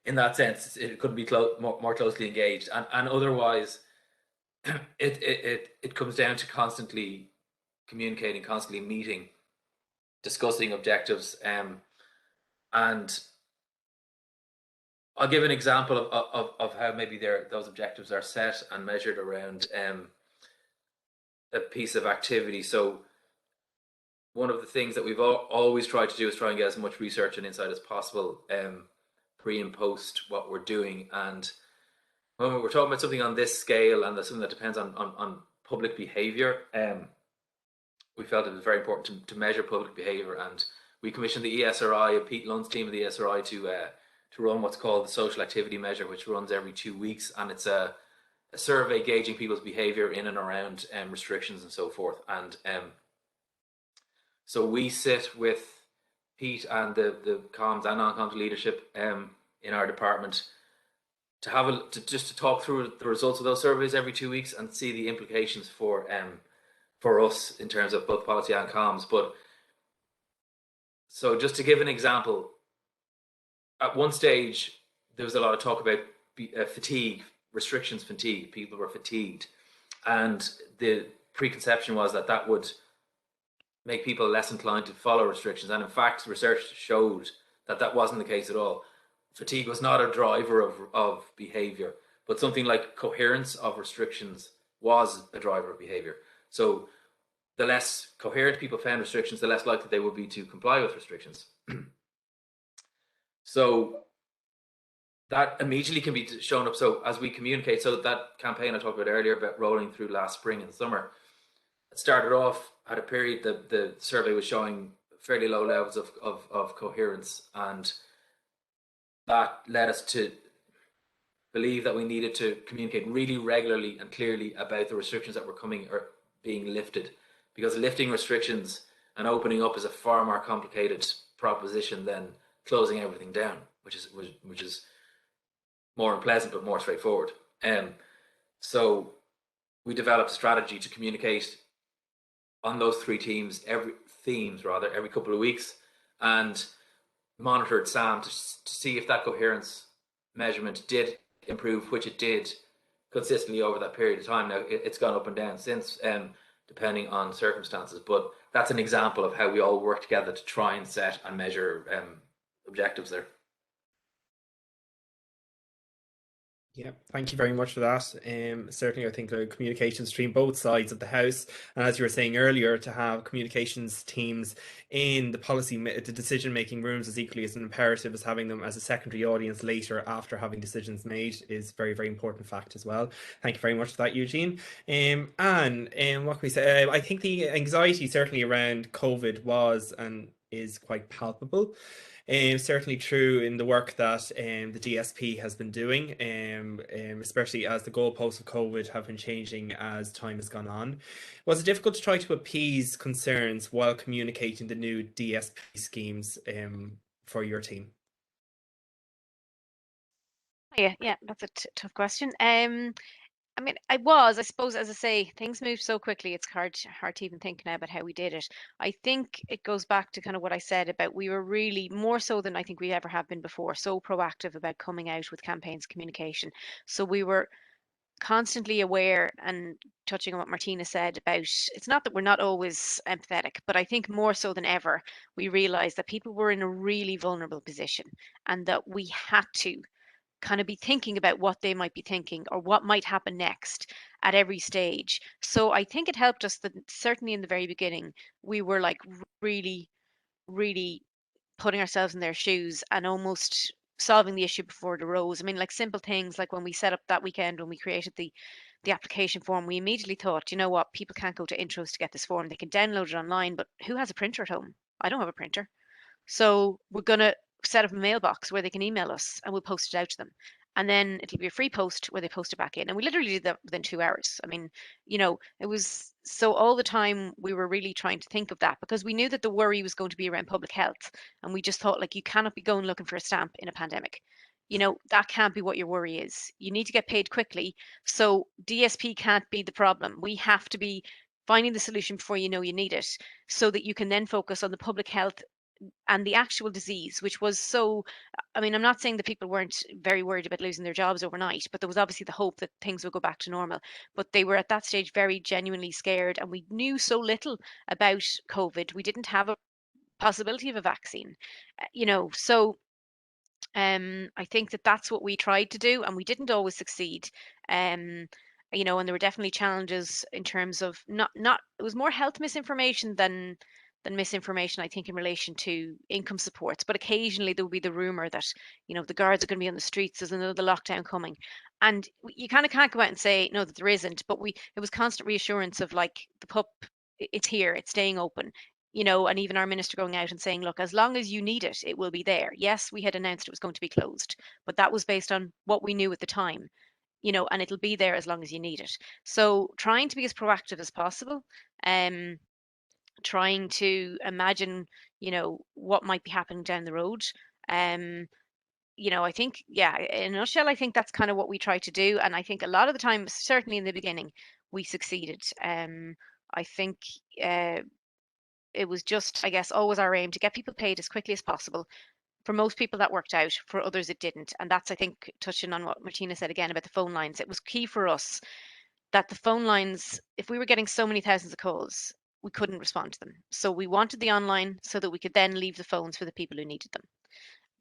In that sense, it couldn't be more closely engaged, and otherwise, it comes down to constantly communicating, constantly meeting, discussing objectives, and I'll give an example of how maybe those objectives are set and measured around a piece of activity. So one of the things that we've always tried to do is try and get as much research and insight as possible pre and post what we're doing. And when we're talking about something on this scale and something that depends on public behaviour, we felt it was very important to measure public behaviour. And we commissioned the ESRI, Pete Lunn's team of the ESRI, to run what's called the social activity measure, which runs every 2 weeks, and it's a survey gauging people's behaviour in and around restrictions and so forth. And so we sit with Pete and the comms and non-comms leadership in our department to just to talk through the results of those surveys every 2 weeks and see the implications for us in terms of both policy and comms. But so just to give an example, at one stage there was a lot of talk about fatigue, restrictions fatigue. People were fatigued, and the preconception was that that would make people less inclined to follow restrictions. And in fact, research showed that that wasn't the case at all. Fatigue was not a driver of behavior, but something like coherence of restrictions was a driver of behavior. So the less coherent people found restrictions, the less likely they would be to comply with restrictions. So that immediately can be shown up. So as we communicate, so that campaign I talked about earlier about rolling through last spring and summer, it started off at a period that the survey was showing fairly low levels of coherence, and that led us to believe that we needed to communicate really regularly and clearly about the restrictions that were coming or being lifted, because lifting restrictions and opening up is a far more complicated proposition than closing everything down, which is more unpleasant but more straightforward. So we developed a strategy to communicate on those three themes every couple of weeks, and monitored SAM to see if that coherence measurement did improve, which it did consistently over that period of time. Now it's gone up and down since, depending on circumstances, but that's an example of how we all work together to try and set and measure objectives there. Yeah, thank you very much for that. Certainly, I think the communications between both sides of the house, and as you were saying earlier, to have communications teams in the decision-making rooms as equally as an imperative as having them as a secondary audience later after having decisions made is very, very important fact as well. Thank you very much for that, Eugene. Anne, what can we say? I think the anxiety certainly around COVID was and is quite palpable. Certainly true in the work that the DSP has been doing, especially as the goalposts of COVID have been changing as time has gone on. Was it difficult to try to appease concerns while communicating the new DSP schemes for your team? Yeah, that's a tough question. I mean, I suppose, as I say, things move so quickly, it's hard to even think now about how we did it. I think it goes back to kind of what I said about we were really more so than I think we ever have been before, so proactive about coming out with campaigns, communication. So we were constantly aware, and touching on what Martina said about, it's not that we're not always empathetic, but I think more so than ever, we realized that people were in a really vulnerable position and that we had to kind of be thinking about what they might be thinking or what might happen next at every stage. So I think it helped us that certainly in the very beginning, we were like really, really putting ourselves in their shoes and almost solving the issue before it arose. I mean, like simple things like when we set up that weekend, when we created the application form, we immediately thought, you know what, people can't go to intros to get this form. They can download it online, but who has a printer at home? I don't have a printer. So we're going to set up a mailbox where they can email us and we'll post it out to them. And then it'll be a free post where they post it back in. And we literally did that within 2 hours. I mean, it was so all the time we were really trying to think of that because we knew that the worry was going to be around public health. And we just thought, like, you cannot be going looking for a stamp in a pandemic. That can't be what your worry is. You need to get paid quickly. So DSP can't be the problem. We have to be finding the solution before you know you need it so that you can then focus on the public health and the actual disease, which was so, I mean, I'm not saying that people weren't very worried about losing their jobs overnight, but there was obviously the hope that things would go back to normal. But they were at that stage very genuinely scared, and we knew so little about COVID. We didn't have a possibility of a vaccine, so I think that that's what we tried to do, and we didn't always succeed. And there were definitely challenges in terms of not it was more health misinformation than misinformation, I think, in relation to income supports. But occasionally there would be the rumor that the guards are going to be on the streets, there's another lockdown coming, and you kind of can't go out and say no that there isn't. But it was constant reassurance of like the pup, it's here, it's staying open. you know, and even our minister going out and saying, look, as long as you need it, it will be there. Yes, we had announced it was going to be closed, but that was based on what we knew at the time, you know, and it'll be there as long as you need it. So trying to be as proactive as possible, trying to imagine, you know, what might be happening down the road. Um, you know, I think, yeah, in a nutshell, I think that's kind of what we try to do. And I think a lot of the time, certainly in the beginning, we succeeded. I think it was just, I guess, always our aim to get people paid as quickly as possible. For most people, that worked out. For others, it didn't. And that's, I think, touching on what Martina said again about the phone lines. It was key for us that the phone lines, if we were getting so many thousands of calls, we couldn't respond to them. So we wanted the online so that we could then leave the phones for the people who needed them.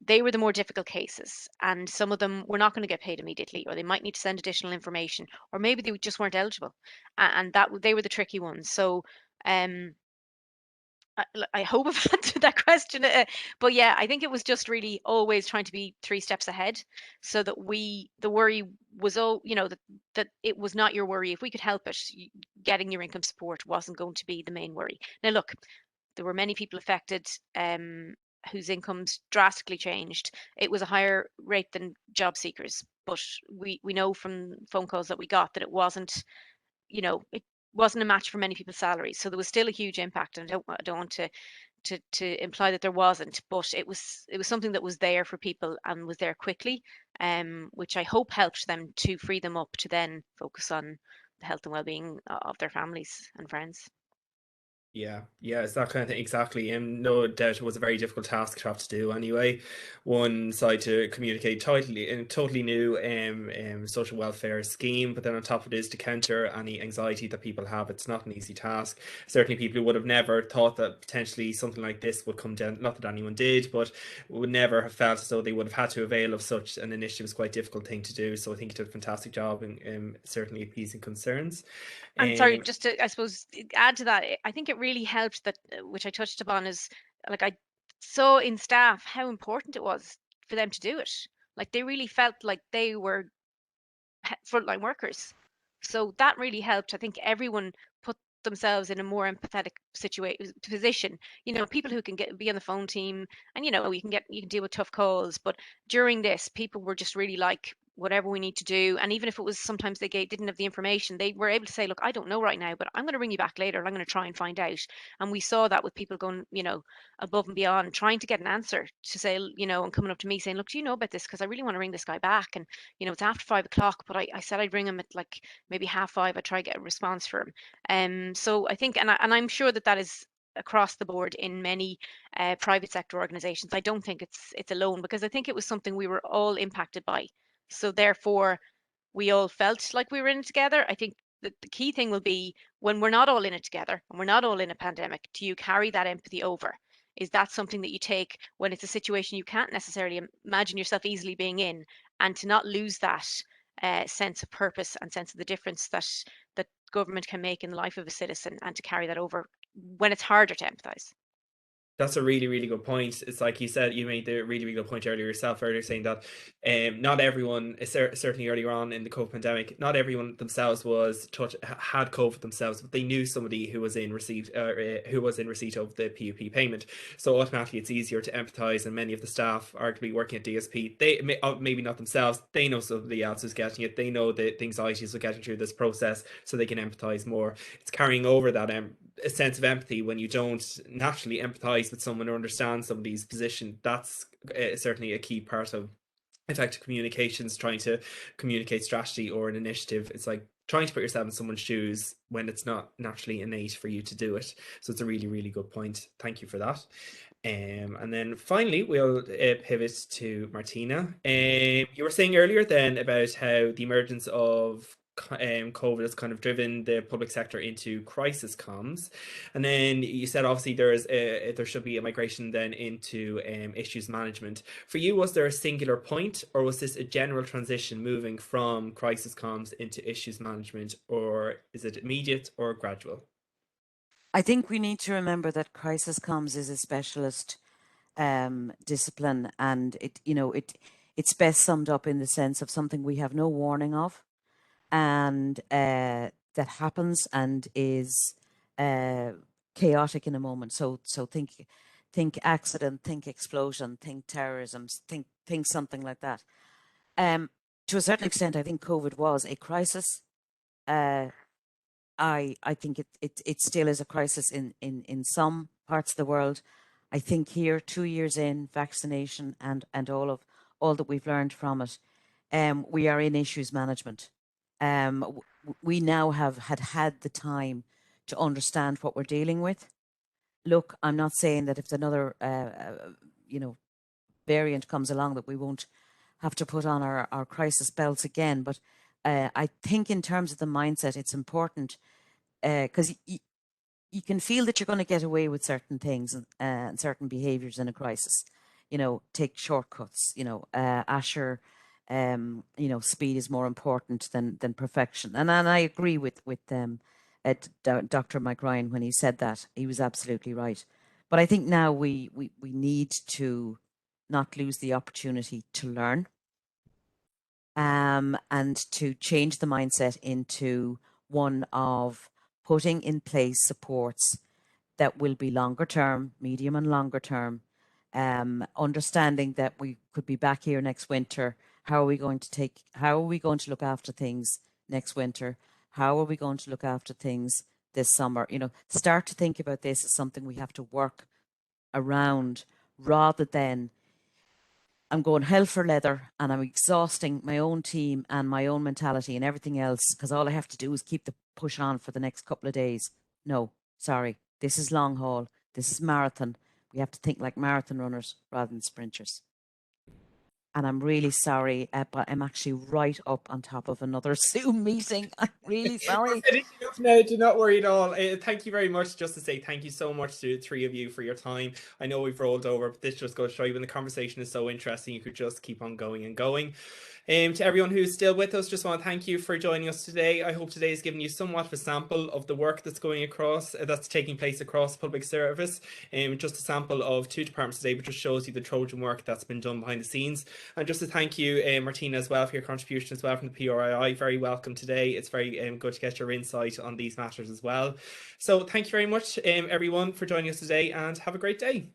They were the more difficult cases, and some of them were not going to get paid immediately, or they might need to send additional information, or maybe they just weren't eligible, and that they were the tricky ones. So um, I hope I've answered that question. But yeah, I think it was just really always trying to be 3 steps ahead, so that the worry was, oh, you know, that it was not your worry. If we could help it, getting your income support wasn't going to be the main worry. Now, look, there were many people affected whose incomes drastically changed. It was a higher rate than job seekers, but we know from phone calls that we got that it wasn't, you know, it wasn't a match for many people's salaries. So there was still a huge impact, and I don't want to imply that there wasn't, but it was something that was there for people and was there quickly, which I hope helped them to free them up to then focus on the health and well-being of their families and friends. Yeah, it's that kind of thing exactly. And no doubt it was a very difficult task to have to do anyway. One side to communicate totally new social welfare scheme, but then on top of it is to counter any anxiety that people have. It's not an easy task. Certainly, people who would have never thought that potentially something like this would come down. Not that anyone did, but would never have felt as though they would have had to avail of such an initiative. It's quite a difficult thing to do. So I think you did a fantastic job in certainly appeasing concerns. And sorry, Um, just to, I suppose, add to that, I think it really helped that, which I touched upon, is like I saw in staff how important it was for them to do it. Like they really felt like they were frontline workers. So that really helped. I think everyone put themselves in a more empathetic position. You know, people who can be on the phone team, and you know, you can deal with tough calls. But during this, people were just really like, whatever we need to do. And even if it was sometimes didn't have the information, they were able to say, look, I don't know right now, but I'm going to ring you back later, and I'm going to try and find out. And we saw that with people going, you know, above and beyond, trying to get an answer, to say, you know, and coming up to me saying, look, do you know about this? Because I really want to ring this guy back. And you know, it's after 5 o'clock, but I said I'd ring him at like maybe 5:30. I try to get a response for him. So I think, and I'm sure that that is across the board in many private sector organizations. I don't think it's alone, because I think it was something we were all impacted by. So therefore, we all felt like we were in it together. I think that the key thing will be, when we're not all in it together and we're not all in a pandemic, do you carry that empathy over? Is that something that you take when it's a situation you can't necessarily imagine yourself easily being in, and to not lose that sense of purpose and sense of the difference that government can make in the life of a citizen, and to carry that over when it's harder to empathize? That's a really, really good point. It's like you said, you made the really, really good point earlier yourself, earlier saying that not everyone, certainly earlier on in the COVID pandemic, not everyone themselves had COVID themselves, but they knew somebody who was in receipt of the PUP payment. So automatically it's easier to empathise, and many of the staff arguably working at DSP, maybe not themselves, they know somebody else is getting it. They know the anxieties of getting through this process, so they can empathise more. It's carrying over that a sense of empathy when you don't naturally empathize with someone or understand somebody's position. That's certainly a key part of effective communications, trying to communicate strategy or an initiative. It's like trying to put yourself in someone's shoes when it's not naturally innate for you to do it. So it's a really, really good point. Thank you for that. And then finally, we'll pivot to Martina. You were saying earlier then about how the emergence of COVID has kind of driven the public sector into crisis comms, and then you said obviously there should be a migration then into issues management. For you, was there a singular point, or was this a general transition moving from crisis comms into issues management, or is it immediate or gradual? I think we need to remember that crisis comms is a specialist discipline, and it's best summed up in the sense of something we have no warning of, and that happens and is chaotic in a moment. So think accident, think explosion, think terrorism, think something like that. To a certain extent, I think COVID was a crisis. I think it still is a crisis in some parts of the world. I think here, 2 years in, vaccination and all that we've learned from it, we are in issues management. We now have had the time to understand what we're dealing with. Look, I'm not saying that if another variant comes along that we won't have to put on our crisis belts again. But I think in terms of the mindset, it's important because you can feel that you're going to get away with certain things and certain behaviors in a crisis. Take shortcuts. Asher, speed is more important than perfection. And I agree with Dr. Mike Ryan when he said that. He was absolutely right. But I think now we need to not lose the opportunity to learn and to change the mindset into one of putting in place supports that will be longer term, medium and longer term, understanding that we could be back here next winter. How are we going to look after things next winter? How are we going to look after things this summer? Start to think about this as something we have to work around rather than I'm going hell for leather and I'm exhausting my own team and my own mentality and everything else because all I have to do is keep the push on for the next couple of days. No, sorry. This is long haul. This is marathon. We have to think like marathon runners rather than sprinters. And I'm really sorry, but I'm actually right up on top of another Zoom meeting. I'm really sorry. We're finishing up now. Do not worry at all. Thank you very much. Just to say thank you so much to the three of you for your time. I know we've rolled over, but this just goes to show you when the conversation is so interesting, you could just keep on going and going. To everyone who's still with us, just want to thank you for joining us today. I hope today has given you somewhat of a sample of the work that's that's taking place across public service. Just a sample of two departments today, but just shows you the Trojan work that's been done behind the scenes. And just to thank you, Martina, as well, for your contribution as well from the PRII. Very welcome today. It's very good to get your insight on these matters as well. So thank you very much, everyone, for joining us today, and have a great day.